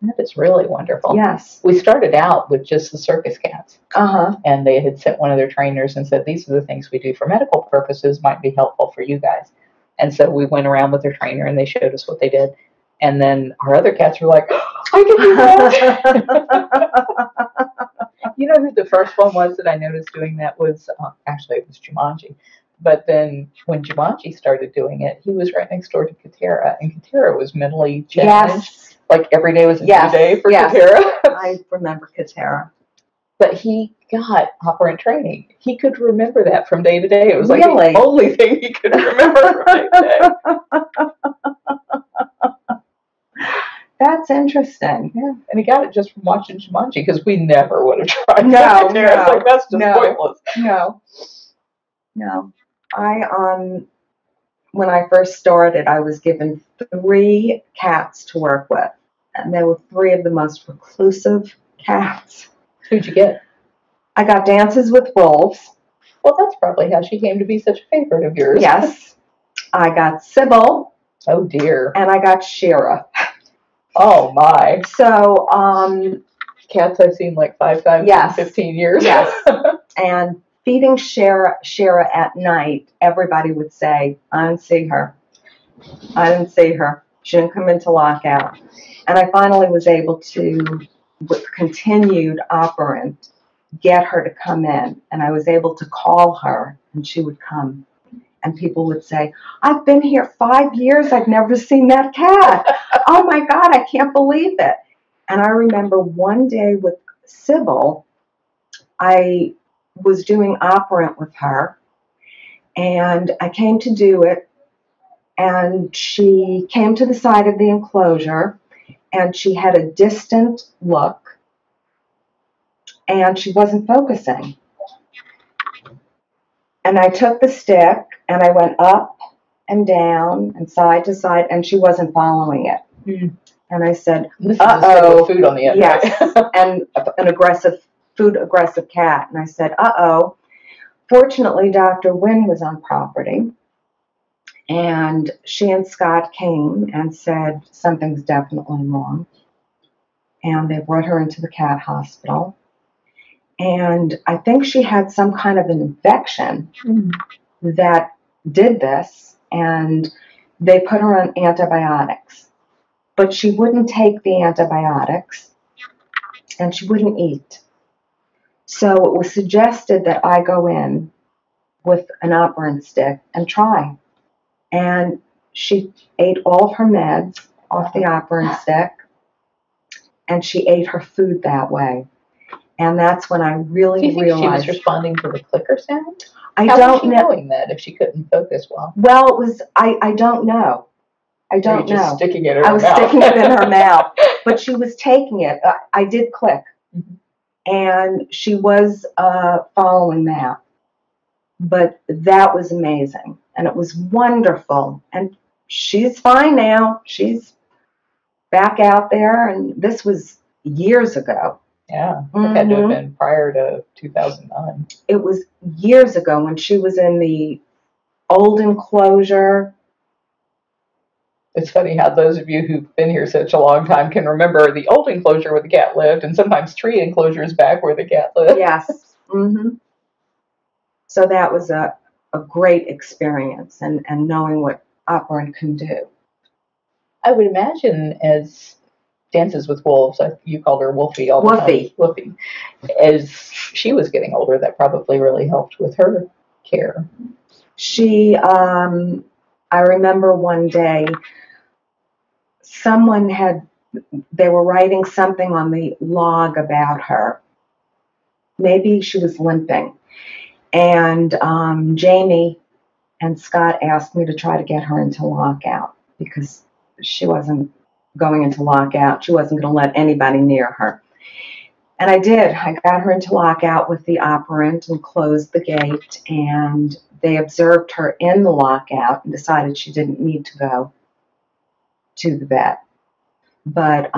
That is really wonderful. Yes. We started out with just the circus cats. Uh-huh. And they had sent one of their trainers and said, these are the things we do for medical purposes, might be helpful for you guys. And so we went around with their trainer and they showed us what they did. And then our other cats were like, oh, I can do that. You know who the first one was that I noticed doing that was, actually it was Jumanji. But then when Jumanji started doing it, he was right next door to Katera. And Katera was mentally challenged. Yes. Like every day was a new day for yes. Katera. I remember Katera. But he got operant training. He could remember that from day to day. It was like Really? the only thing he could remember from day to day. That's interesting. Yeah, and he got it just from watching Jumanji because we never would have tried No, that. no, It's like, that's just no. pointless. No. I when I first started, I was given 3 cats to work with, and they were 3 of the most reclusive cats. Who'd you get? I got Dances with Wolves. Well, that's probably how she came to be such a favorite of yours. Yes. I got Sybil. Oh, dear. And I got Shira. Oh, my. So, cats I've seen like 5 times yes. in 15 years. Yes. And feeding Shira at night, everybody would say, I didn't see her. I didn't see her. She didn't come into lockout. And I finally was able to, with continued operant, get her to come in. And I was able to call her, and she would come. And people would say, I've been here 5 years. I've never seen that cat. Oh, my God, I can't believe it. And I remember one day with Sybil, I was doing operant with her, and I came to do it, and she came to the side of the enclosure, and she had a distant look, and she wasn't focusing. And I took the stick, and I went up and down and side to side, and she wasn't following it. Mm. And I said, this is a stick with food on the end. Yes, right? and an aggressive cat. And I said, uh-oh. Fortunately, Dr. Wynn was on property, and she and Scott came and said, something's definitely wrong. And they brought her into the cat hospital. And I think she had some kind of an infection that did this, and they put her on antibiotics. But she wouldn't take the antibiotics, and she wouldn't eat. So it was suggested that I go in with an operant stick and try. And she ate all of her meds off the operant stick, and she ate her food that way. And that's when I really realized. Do you think she was responding to the clicker sound? I How don't was she know. knowing that if she couldn't focus well? Well, it was, I don't know. I don't know. Just sticking it in her I was mouth. sticking it in her mouth, but she was taking it. I did click, and she was following that. But that was amazing, and it was wonderful. And she's fine now. She's back out there, and this was years ago. Yeah, it had to have been prior to 2009. It was years ago when she was in the old enclosure. It's funny how those of you who've been here such a long time can remember the old enclosure where the cat lived, and sometimes 3 enclosures back where the cat lived. Yes. So that was a great experience, and knowing what operant can do. I would imagine as Dances with Wolves, you called her Wolfie all the time. Wolfie. As she was getting older, that probably really helped with her care. She, I remember one day, they were writing something on the log about her. Maybe she was limping. And Jamie and Scott asked me to try to get her into lockout because she wasn't going into lockout. She wasn't going to let anybody near her. And I did. I got her into lockout with the operant and closed the gate, and they observed her in the lockout and decided she didn't need to go to the vet. But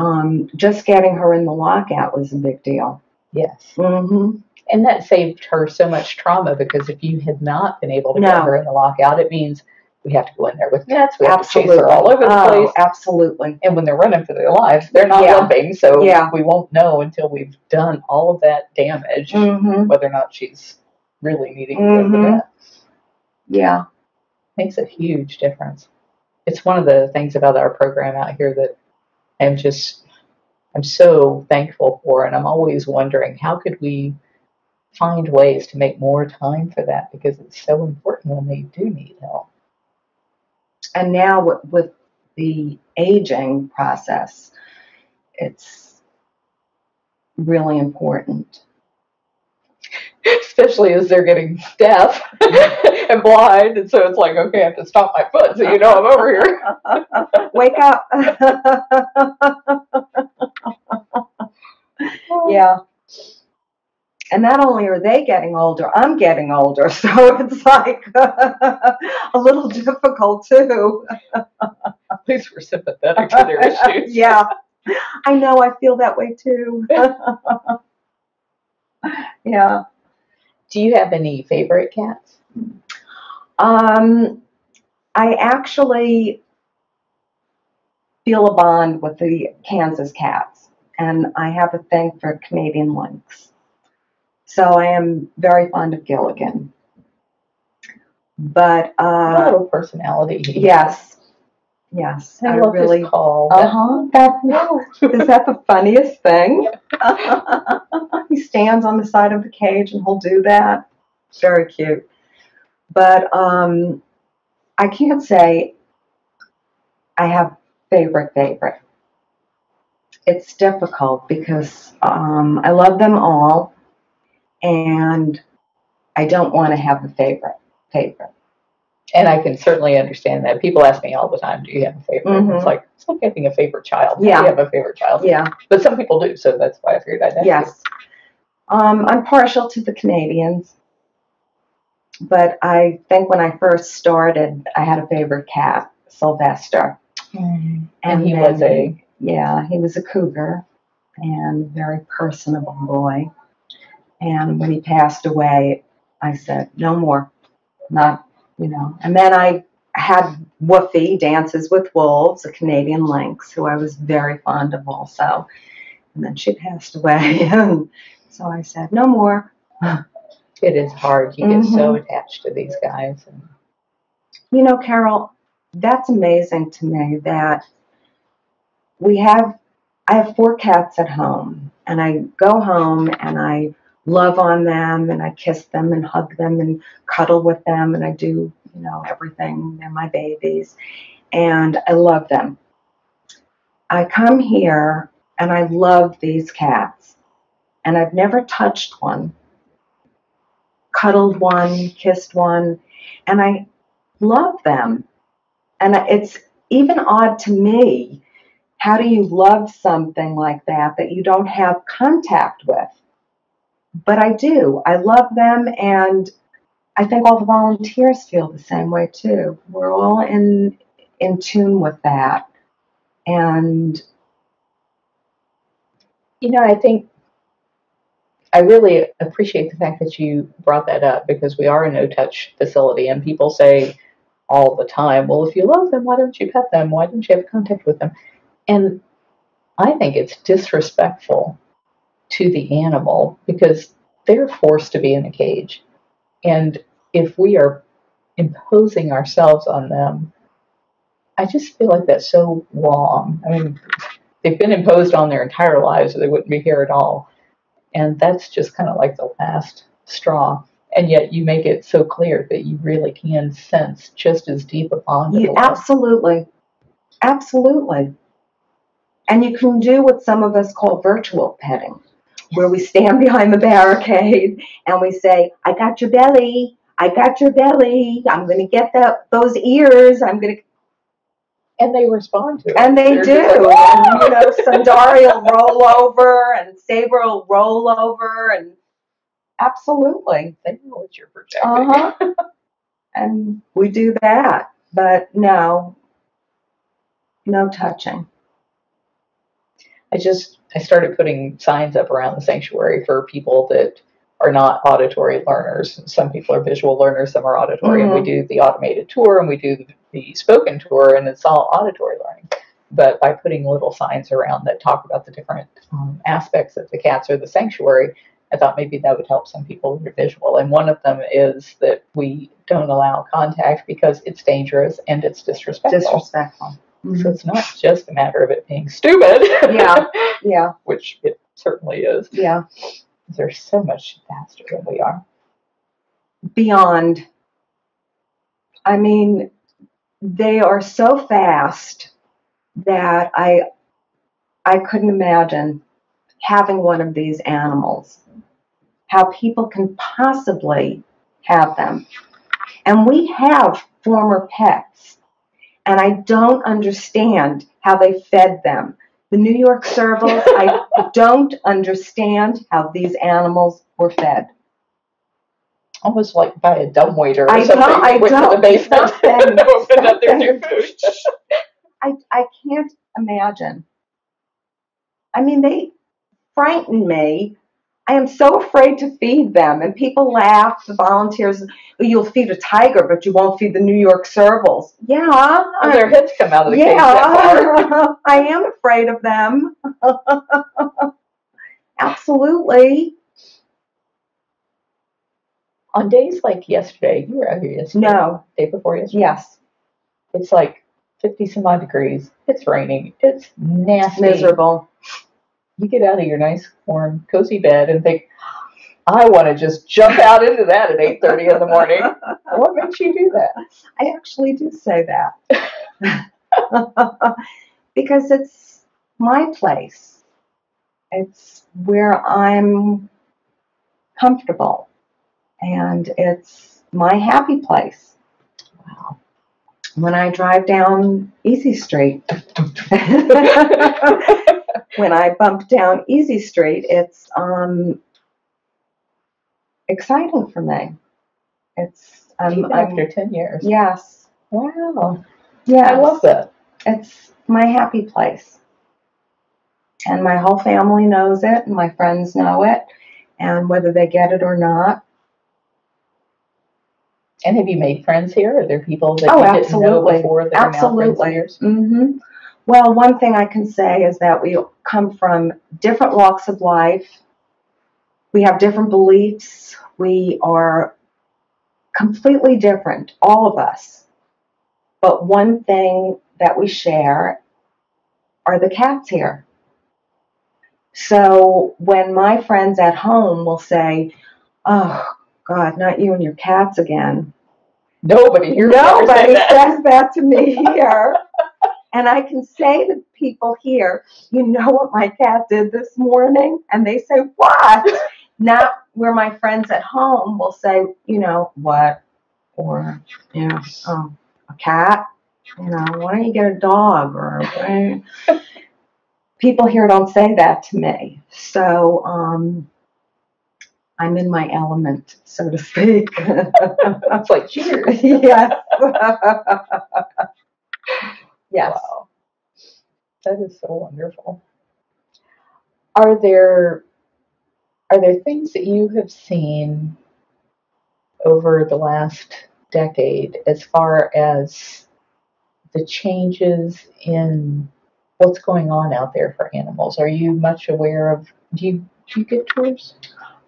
just getting her in the lockout was a big deal. Yes. Mm-hmm. And that saved her so much trauma, because if you had not been able to get No. her in the lockout, it means we have to go in there with nets. We have Absolutely. to chase her all over the place. Absolutely. And when they're running for their lives, they're not Yeah. limping. So Yeah. we won't know until we've done all of that damage Mm-hmm. whether or not she's really needing to go to the Mm-hmm. vet. Yeah. Makes a huge difference. It's one of the things about our program out here that I'm so thankful for, and I'm always wondering, how could we find ways to make more time for that, because it's so important when they do need help. And now with the aging process, it's really important. Especially as they're getting deaf and blind, and so it's like, okay, I have to stop my foot so you know I'm over here. Wake up. Yeah. And not only are they getting older, I'm getting older, so it's like a little difficult too. At least we're sympathetic to their issues. Yeah, I know, I feel that way too. Yeah. Do you have any favorite cats? I actually feel a bond with the Kansas cats, and I have a thing for Canadian lynx. So I am very fond of Gilligan. But a little personality. Yes. Yes. I love really his call. Is that the funniest thing? He stands on the side of the cage and he'll do that. Very cute. But I can't say I have favorite. It's difficult because I love them all, and I don't want to have a favorite. And I can certainly understand that. People ask me all the time, do you have a favorite? Mm-hmm. It's like having a favorite child. Yeah. You have a favorite child. Yeah. But some people do, so that's why I figured I'd ask Yes. I'm partial to the Canadians, but I think when I first started, I had a favorite cat, Sylvester. Mm. And he was he was a cougar and very personable boy. And when he passed away, I said, no more, not, And then I had Woofy, Dances with Wolves, a Canadian lynx, who I was very fond of also. And then she passed away, and so I said, no more. It is hard. You get so attached to these guys. Carole, that's amazing to me that I have 4 cats at home, and I go home and I love on them and I kiss them and hug them and cuddle with them, and I do, everything. They're my babies, and I love them. I come here and I love these cats, and I've never touched one, cuddled one, kissed one, and I love them. And it's even odd to me, how do you love something like that you don't have contact with? But I do. I love them, and I think all the volunteers feel the same way too. We're all in tune with that. And I think I really appreciate the fact that you brought that up, because we are a no-touch facility, and people say all the time, well, if you love them, why don't you pet them? Why don't you have contact with them? And I think it's disrespectful to the animal, because they're forced to be in a cage. And if we are imposing ourselves on them, I just feel like that's so wrong. I mean, they've been imposed on their entire lives, or they wouldn't be here at all. And that's just kind of like the last straw. And yet you make it so clear that you really can sense just as deep a bond. Absolutely. Absolutely. And you can do what some of us call virtual petting, where we stand behind the barricade and we say, I got your belly. I got your belly. I'm going to get those ears. And they respond to it. And they do. And, Sundari will roll over and Saber will roll over. And absolutely. They know what you're projecting. And we do that. But no touching. I started putting signs up around the sanctuary for people that are not auditory learners. Some people are visual learners, some are auditory, and we do the automated tour and we do the spoken tour, and it's all auditory learning. But by putting little signs around that talk about the different aspects of the cats or the sanctuary, I thought maybe that would help some people who are visual. And one of them is that we don't allow contact because it's dangerous and it's disrespectful. So it's not just a matter of it being stupid. Yeah. Which it certainly is. Yeah. They're so much faster than we are. Beyond. I mean, they are so fast that I couldn't imagine having one of these animals. How people can possibly have them. And we have former pets, and I don't understand how they fed them. The New York servals, I don't understand how these animals were fed. Almost like by a dumbwaiter or I something. don't. Went to the basement and opened up their new food. I can't imagine. I mean, they frighten me. I am so afraid to feed them. And people laugh, the volunteers, you'll feed a tiger, but you won't feed the New York servals. Yeah. Well, their heads come out of the cage that far. I am afraid of them. Absolutely. On days like yesterday, you were out here yesterday. No. Day before yesterday? Yes. It's like 50 some odd degrees. It's raining. It's nasty. Miserable. You get out of your nice, warm, cozy bed and think, I want to just jump out into that at 8:30 in the morning. What makes you do that? I actually do say that. Because it's my place. It's where I'm comfortable. And it's my happy place. Wow. When I drive down Easy Street, when I bump down Easy Street, it's exciting for me. It's even after 10 years. Yes. Wow. Yeah. I love that. It's my happy place. And my whole family knows it, and my friends know it, and whether they get it or not. And have you made friends here? Are there people that you didn't know before that are now friends of yours? Mm-hmm. Well, one thing I can say is that we come from different walks of life. We have different beliefs. We are completely different, all of us. But one thing that we share are the cats here. So when my friends at home will say, oh, God, not you and your cats again. Nobody says that to me here. And I can say to people here, you know what my cat did this morning? And they say, what? Not where my friends at home will say, you know, what? Or, you know, a cat? You know, why don't you get a dog? Or people here don't say that to me. So I'm in my element, so to speak. It's like cheers. Yes. Yes. Wow. That is so wonderful. Are there things that you have seen over the last decade as far as the changes in what's going on out there for animals? Are you much aware of, do you get tours?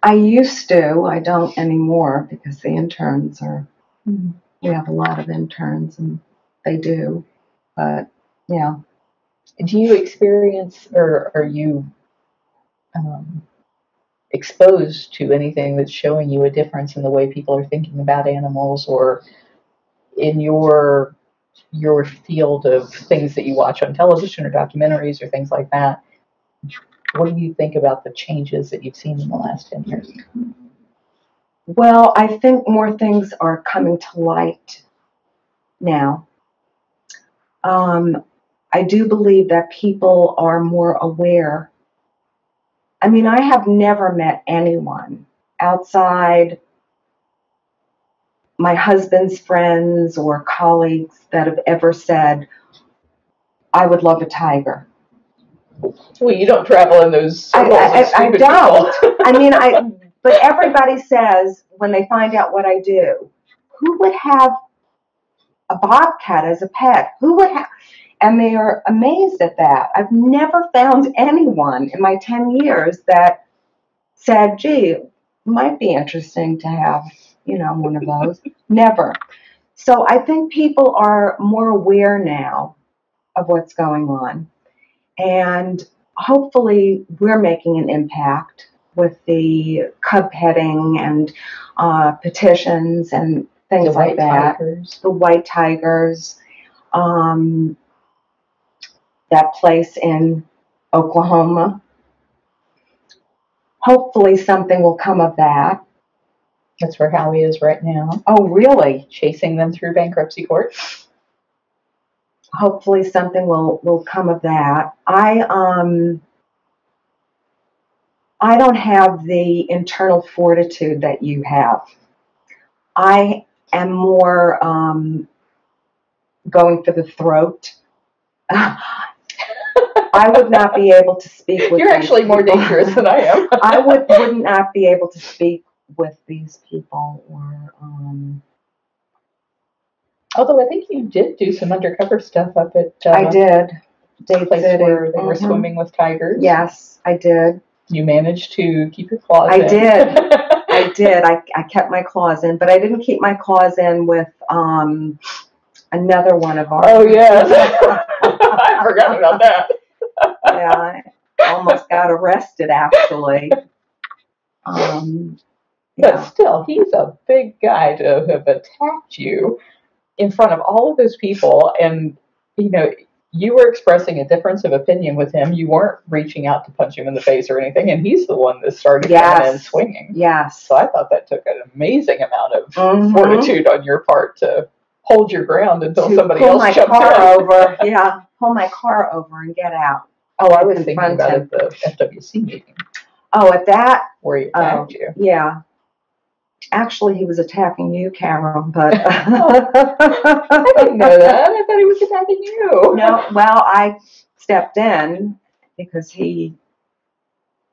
I used to. I don't anymore because the interns are, we have a lot of interns and they do. But, yeah. Do you experience, or are you exposed to anything that's showing you a difference in the way people are thinking about animals, or in your field of things that you watch on television or documentaries or things like that? What do you think about the changes that you've seen in the last 10 years? Well, I think more things are coming to light now. I do believe that people are more aware. I mean, I have never met anyone outside my husband's friends or colleagues that have ever said, I would love a tiger. Well, you don't travel in those circles of stupid don't. people. I mean, but everybody says when they find out what I do, who would have a bobcat as a pet? Who would have? And they are amazed at that. I've never found anyone in my 10 years that said, gee, it might be interesting to have, one of those. Never. So I think people are more aware now of what's going on. And hopefully we're making an impact with the cub petting and petitions and things like that. Tigers. The white tigers. That place in Oklahoma. Hopefully something will come of that. That's where Howie is right now. Oh, really? Chasing them through bankruptcy court. Hopefully something will come of that. I don't have the internal fortitude that you have. I am more going for the throat. I would not be able to speak with You're actually more dangerous than I am. I would not be able to speak with these people or Although I think you did do some undercover stuff up at I did. the place where they were swimming with tigers. Yes, I did. You managed to keep your claws I in. did. I did. I kept my claws in, but I didn't keep my claws in with another one of ours. Oh, yes. I forgot about that. Yeah, I almost got arrested, actually. But still, he's a big guy to have attacked you in front of all of those people. And, you were expressing a difference of opinion with him. You weren't reaching out to punch him in the face or anything. And he's the one that started coming in swinging. Yes. So I thought that took an amazing amount of fortitude on your part to hold your ground until somebody else jumped over. Yeah, pull my car over and get out. Oh, I was thinking about at the FWC meeting. Oh, at that? Where he attacked you. Yeah. Actually, he was attacking you, Carole, but... I didn't know that. I thought he was attacking you. No, well, I stepped in because he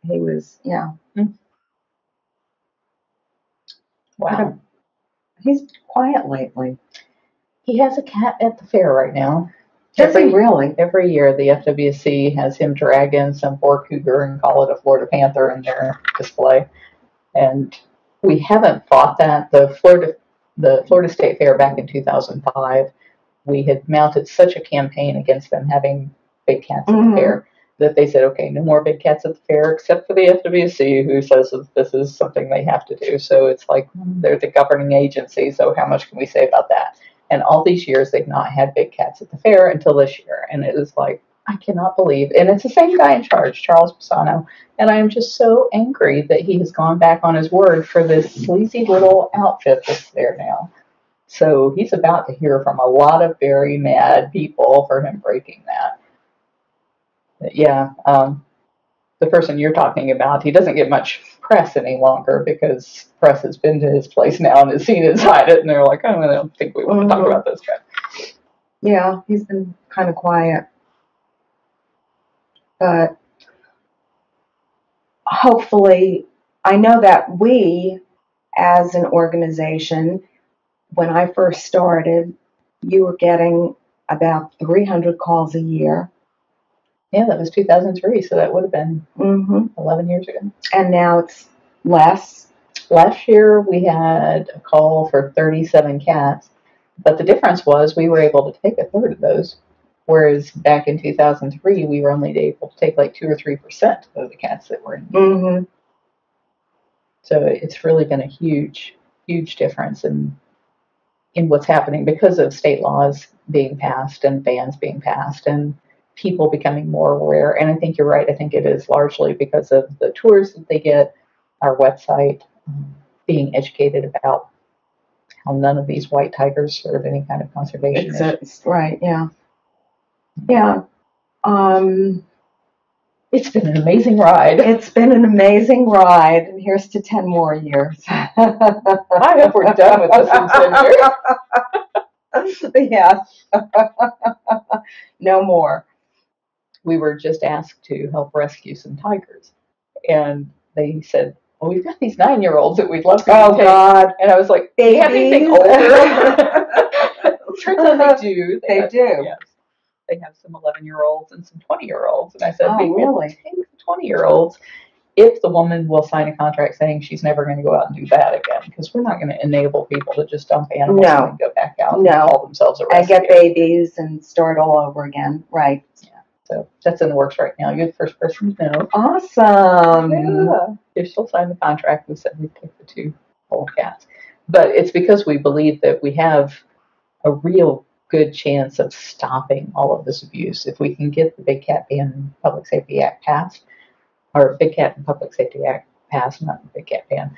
was, Wow. He's quiet lately. He has a cat at the fair right now. Does he really? Every year, the FWC has him drag in some poor cougar and call it a Florida Panther in their display. And we haven't fought that. The Florida State Fair back in 2005, we had mounted such a campaign against them having big cats at the fair that they said, okay, no more big cats at the fair except for the FWC, who says that this is something they have to do. So it's like they're the governing agency, so how much can we say about that? And all these years, they've not had big cats at the fair until this year. And it was like, I cannot believe. And it's the same guy in charge, Charles Pisano. And I am just so angry that he has gone back on his word for this sleazy little outfit that's there now. So he's about to hear from a lot of very mad people for him breaking that. But yeah, the person you're talking about, he doesn't get much press any longer because press has been to his place now and has seen inside it, and they're like, oh, I don't think we want to talk about this guy. Yeah, he's been kind of quiet. But hopefully, I know that we, as an organization, when I first started, you were getting about 300 calls a year. Yeah, that was 2003, so that would have been 11 years ago. And now it's less. Last year, we had a call for 37 cats, but the difference was we were able to take a third of those, whereas back in 2003, we were only able to take like 2 or 3% of the cats that were in need. So it's really been a huge, huge difference in what's happening because of state laws being passed and bans being passed and people becoming more aware. And I think you're right. I think it is largely because of the tours that they get, our website, being educated about how none of these white tigers serve any kind of conservation. Right, yeah. Yeah. It's been an amazing ride. It's been an amazing ride, and here's to 10 more years. I hope we're done with this in 10 years. Yes. No more. we were just asked to help rescue some tigers. And they said, well, we've got these 9-year-olds that we'd love for you to Oh, take. God. And I was like, do you have anything Babies? older? Turns out they do. They do. Yes. They have some 11-year-olds and some 20-year-olds. And I said, Oh, we will really? take the 20-year-olds if the woman will sign a contract saying she's never going to go out and do that again, because we're not going to enable people to just dump animals No. and then go back out No. and call themselves a And rescue. get babies and start all over again. Right. Yeah. So that's in the works right now. You're the first person to know. Awesome. Yeah. If she'll sign the contract, we said we'd take the 2 old cats. But it's because we believe that we have a real good chance of stopping all of this abuse if we can get the Big Cat Ban and Public Safety Act passed, or Big Cat and Public Safety Act passed, not the Big Cat Ban.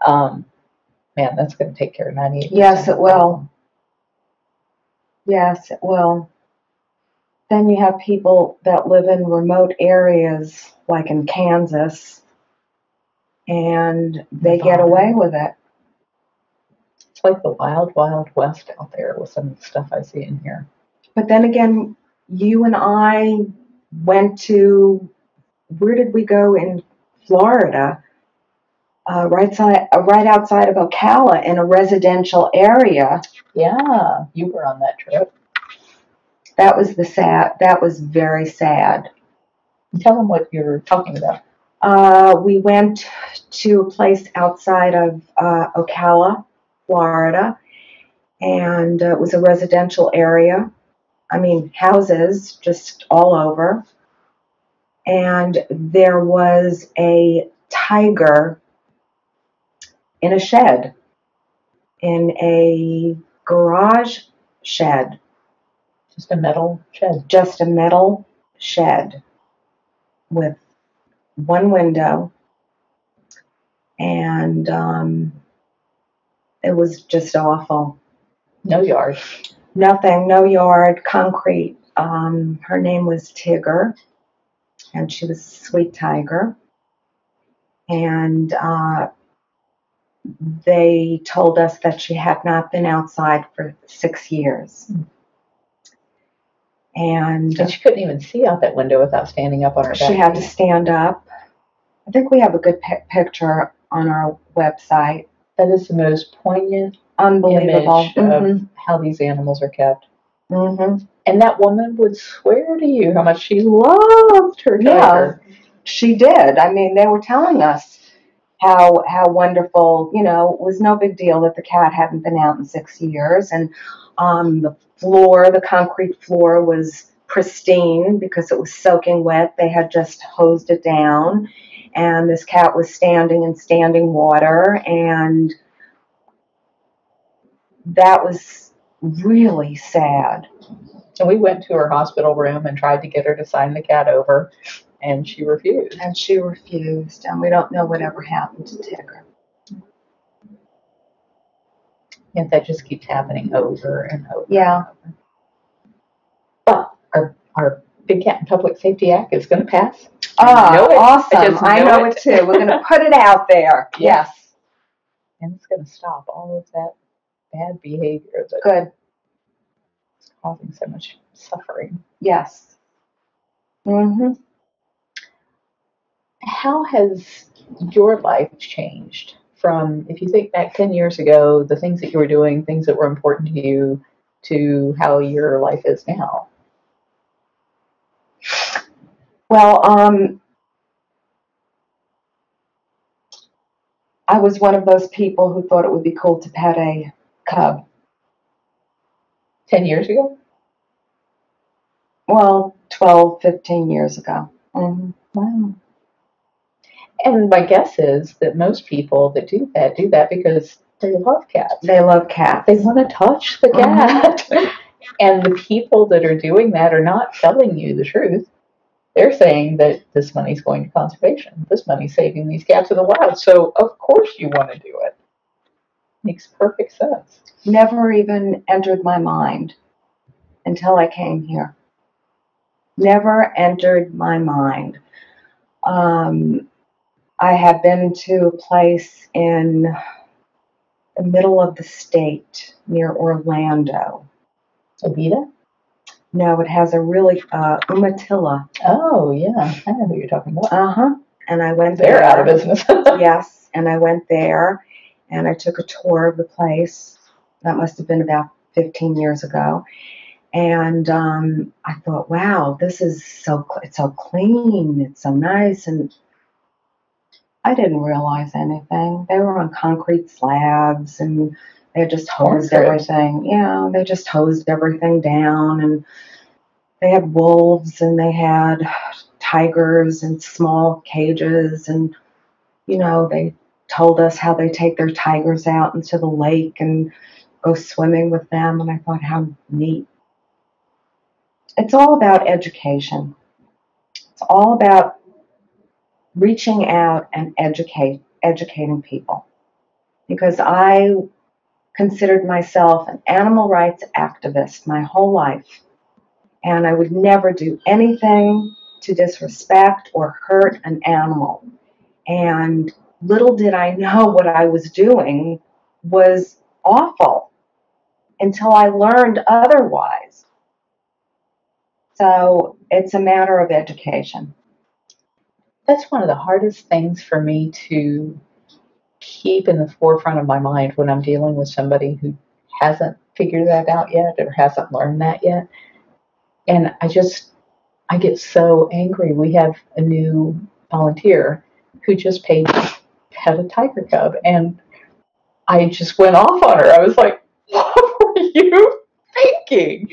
Man, that's going to take care of 98%. Yes, it will. Yes, it will. Then you have people that live in remote areas, like in Kansas, and they get away with it. It's like the wild, wild west out there with some of the stuff I see in here. But then again, you and I went to, where did we go in Florida? Right outside of Ocala in a residential area. Yeah, you were on that trip. That was very sad. Tell them what you're talking about. We went to a place outside of Ocala, Florida, and it was a residential area. I mean, houses just all over. And there was a tiger in a shed, in a garage shed. Just a metal shed. Just a metal shed with one window. And it was just awful. No yard. Nothing, no yard, concrete. Her name was Tigger, and she was a sweet tiger. And they told us that she had not been outside for 6 years. And she couldn't even see out that window without standing up on her back. She had to stand up. I think we have a good picture on our website. That is the most poignant Unbelievable. image of how these animals are kept. Mm-hmm. And that woman would swear to you how much she loved her tiger. Yeah, she did. I mean, they were telling us how wonderful, it was no big deal that the cat hadn't been out in 6 years. And the concrete floor was pristine because it was soaking wet. They had just hosed it down. And this cat was standing in standing water. And that was really sad. And we went to her hospital room and tried to get her to sign the cat over, and she refused. And we don't know whatever happened to Tigger. And that just keeps happening over and over. Yeah. And over. But our Big Cat and Public Safety Act is going to pass. Awesome. I know it too. We're going to put it out there. Yes. And it's going to stop all of that bad behavior that Good. is causing so much suffering. Yes. Mm-hmm. How has your life changed from, if you think back 10 years ago, the things that you were doing, things that were important to you, to how your life is now? Well, I was one of those people who thought it would be cool to pet a cub. 10 years ago? Well, 12, 15 years ago. Mm-hmm. Wow. And my guess is that most people that do that because they love cats. They love cats. They want to touch the cat. Mm-hmm. And the people that are doing that are not telling you the truth. They're saying that this money's going to conservation. This money's saving these cats in the wild. So, of course you want to do it. Makes perfect sense. Never even entered my mind until I came here. Never entered my mind. I had been to a place in the middle of the state near Orlando. Oviedo? No, it has a really Umatilla. Oh, yeah. I know who you're talking about. Uh-huh. And I went They're there. out of business. Yes, and I went there, and I took a tour of the place. That must have been about 15 years ago. And I thought, wow, this is it's so clean, it's so nice. And I didn't realize anything. They were on concrete slabs, and they just hosed everything. Yeah, they just hosed everything down, and they had wolves, and they had tigers in small cages, and they told us how they take their tigers out into the lake and go swimming with them. And I thought, how neat. It's all about education. It's all about reaching out and educating people. Because I considered myself an animal rights activist my whole life. And I would never do anything to disrespect or hurt an animal. And little did I know what I was doing was awful until I learned otherwise. So it's a matter of education. That's one of the hardest things for me to keep in the forefront of my mind when I'm dealing with somebody who hasn't figured that out yet or hasn't learned that yet. And I get so angry. We have a new volunteer who just paid to pet a tiger cub, and I just went off on her. I was like, what were you thinking?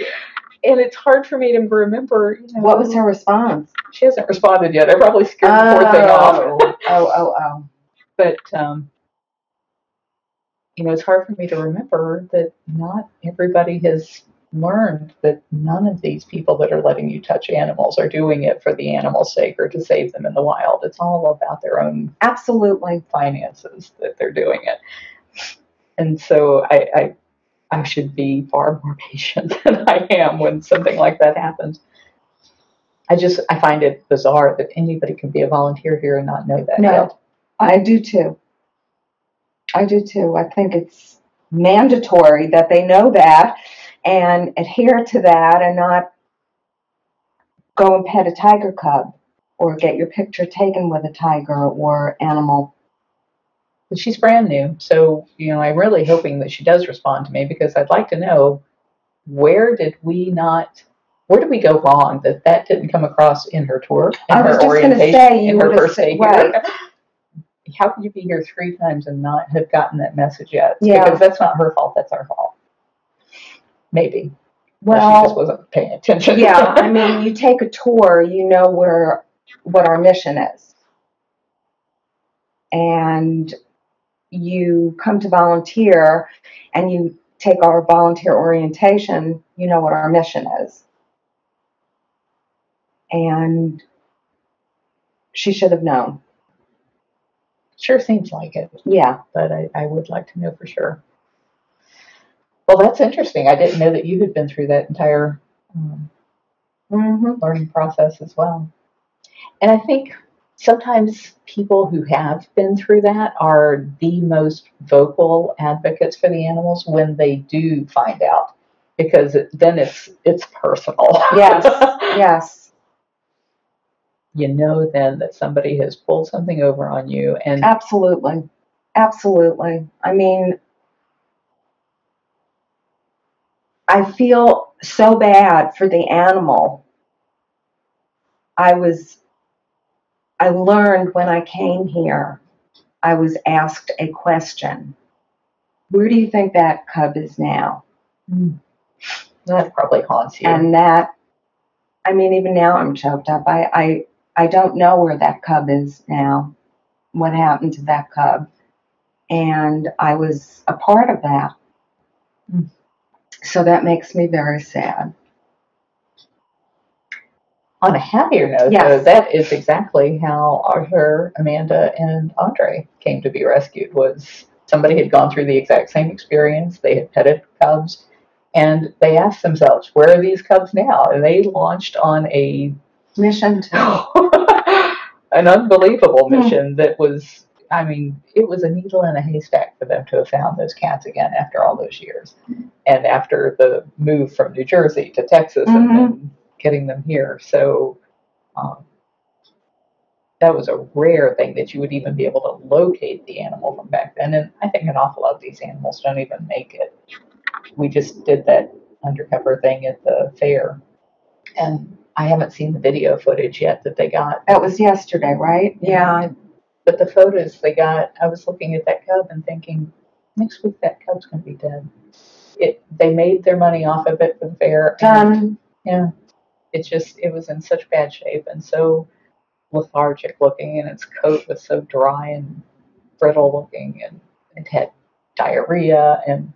And it's hard for me to remember. What was her response? She hasn't responded yet. I probably scared the poor thing off. Oh. But, it's hard for me to remember that not everybody has learned that none of these people that are letting you touch animals are doing it for the animal's sake or to save them in the wild. It's all about their own absolutely finances that they're doing it. And so I should be far more patient than I am when something like that happens. I find it bizarre that anybody can be a volunteer here and not know that yet. I do too. I think it's mandatory that they know that and adhere to that and not go and pet a tiger cub or get your picture taken with a tiger or animal. But she's brand new, so I'm really hoping that she does respond to me because I'd like to know where did we go wrong that didn't come across in her tour, in her orientation, in her first day here. How could you be here 3 times and not have gotten that message yet? Yeah. Because that's not her fault, that's our fault. Maybe. Well, she just wasn't paying attention. Yeah, I mean, you take a tour, you know what our mission is. And you come to volunteer and you take our volunteer orientation, you know what our mission is. And she should have known. Sure seems like it. Yeah. But I would like to know for sure. Well, that's interesting. I didn't know that you had been through that entire learning process as well. And I think sometimes people who have been through that are the most vocal advocates for the animals when they do find out, because then it's personal. Yes, yes. You know then that somebody has pulled something over on you. And absolutely. I mean, I feel so bad for the animal. I learned when I came here, I was asked a question. Where do you think that cub is now? That probably haunts you. And even now I'm choked up. I don't know where that cub is now, what happened to that cub. And I was a part of that. So that makes me very sad. On a happier note, though, that is exactly how Arthur, Amanda, and Andre came to be rescued. Was somebody had gone through the exact same experience. They had petted cubs, and they asked themselves, where are these cubs now? And they launched on a mission an unbelievable mission that was I mean, it was a needle in a haystack for them to have found those cats again after all those years. And after the move from New Jersey to Texas and then getting them here. So um, that was a rare thing that you would even be able to locate the animal from back then. And I think an awful lot of these animals don't even make it. We just did that undercover thing at the fair. And I haven't seen the video footage yet that they got. That was yesterday, right? Yeah. But the photos they got, I was looking at that cub and thinking, next week that cub's going to be dead. They made their money off of it for the fair. Done. Yeah. It was in such bad shape and so lethargic looking, and its coat was so dry and brittle looking, and it had diarrhea, and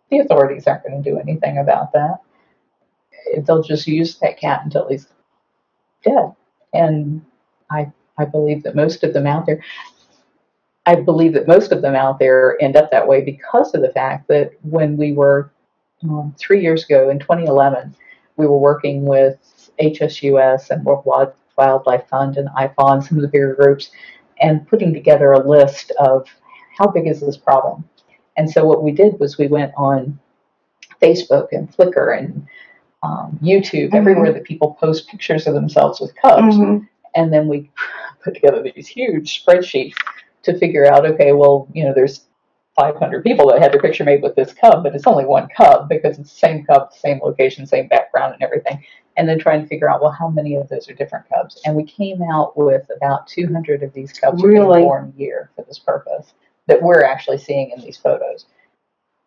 the authorities aren't going to do anything about that. They'll just use that cat until he's dead. And I believe that most of them out there end up that way because of the fact that when we were 3 years ago in 2011, we were working with HSUS and World Wildlife Fund and IFAW and some of the bigger groups and putting together a list of how big is this problem. And so what we did was we went on Facebook and Flickr and YouTube, everywhere that people post pictures of themselves with cubs. And then we put together these huge spreadsheets to figure out, okay, well, there's 500 people that had their picture made with this cub, but it's only one cub because it's the same cub, same location, same background and everything. And then trying to figure out, well, how many of those are different cubs? And we came out with about 200 of these cubs being born a year for this purpose that we're actually seeing in these photos.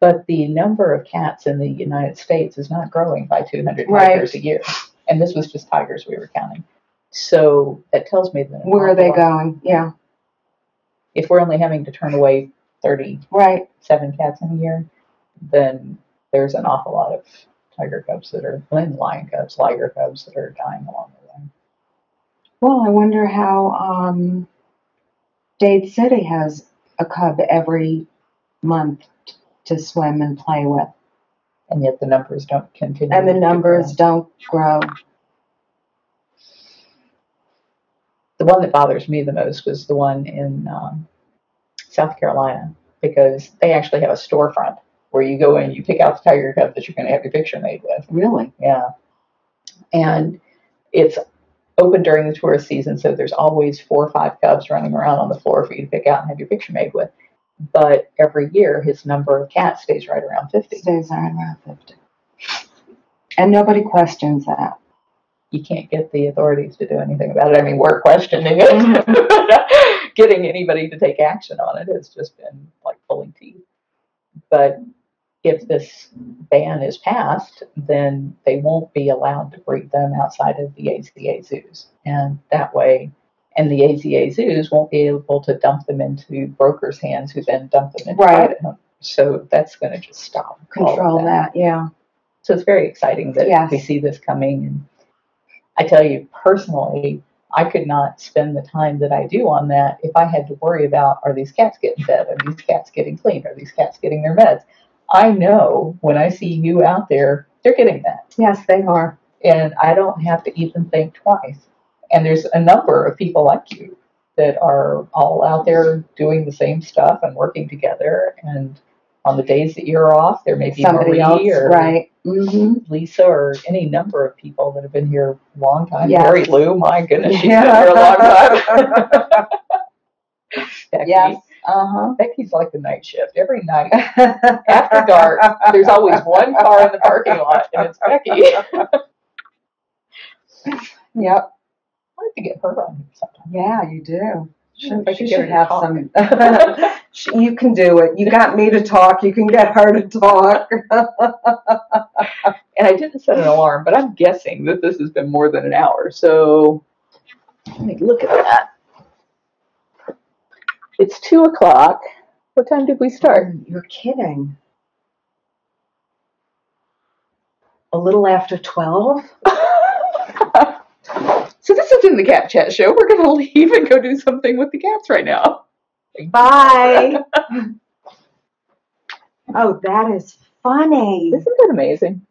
But the number of cats in the United States is not growing by 200 tigers a year. And this was just tigers we were counting. So that tells me that. Where are they going? Yeah. If we're only having to turn away 37 cats in a year, then there's an awful lot of tiger cubs lion cubs, liger cubs that are dying along the way. Well, I wonder how Dade City has a cub every month to swim and play with. And yet the numbers don't continue. And the numbers don't grow. The one that bothers me the most was the one in South Carolina, because they actually have a storefront where you go in, you pick out the tiger cub that you're going to have your picture made with. Really? Yeah. And it's open during the tourist season, so there's always 4 or 5 cubs running around on the floor for you to pick out and have your picture made with. But every year, his number of cats stays right around 50. Stays right around 50. And nobody questions that. You can't get the authorities to do anything about it. I mean, we're questioning it. Getting anybody to take action on it has just been like pulling teeth. But if this ban is passed, then they won't be allowed to breed them outside of the AZA zoos. And that way, and the AZA zoos won't be able to dump them into brokers' hands who then dump them into private homes. So that's going to just stop. Control that, yeah. So it's very exciting that we see this coming. And I tell you, personally, I could not spend the time that I do on that if I had to worry about, are these cats getting fed? Are these cats getting cleaned? Are these cats getting their meds? I know when I see you out there, they're getting that. Yes, they are. And I don't have to even think twice. And there's a number of people like you that are all out there doing the same stuff and working together. And on the days that you're off, there may be somebody Marie else, or Mm-hmm. Lisa or any number of people that have been here a long time. Yes. Mary Lou, my goodness, she's been here a long time. Becky, yes. Becky's like the night shift. Every night after dark, there's always one car in the parking lot, and it's Becky. Yep. I like to get her on here sometime. Yeah, you do. She should have some. You can do it. You got me to talk. You can get her to talk. And I didn't set an alarm, but I'm guessing that this has been more than an hour. So let me look at that. It's 2:00. What time did we start? You're kidding. A little after 12. So this isn't the Cat Chat Show. We're going to leave and go do something with the cats right now. Bye. Oh, that is funny. Isn't that amazing?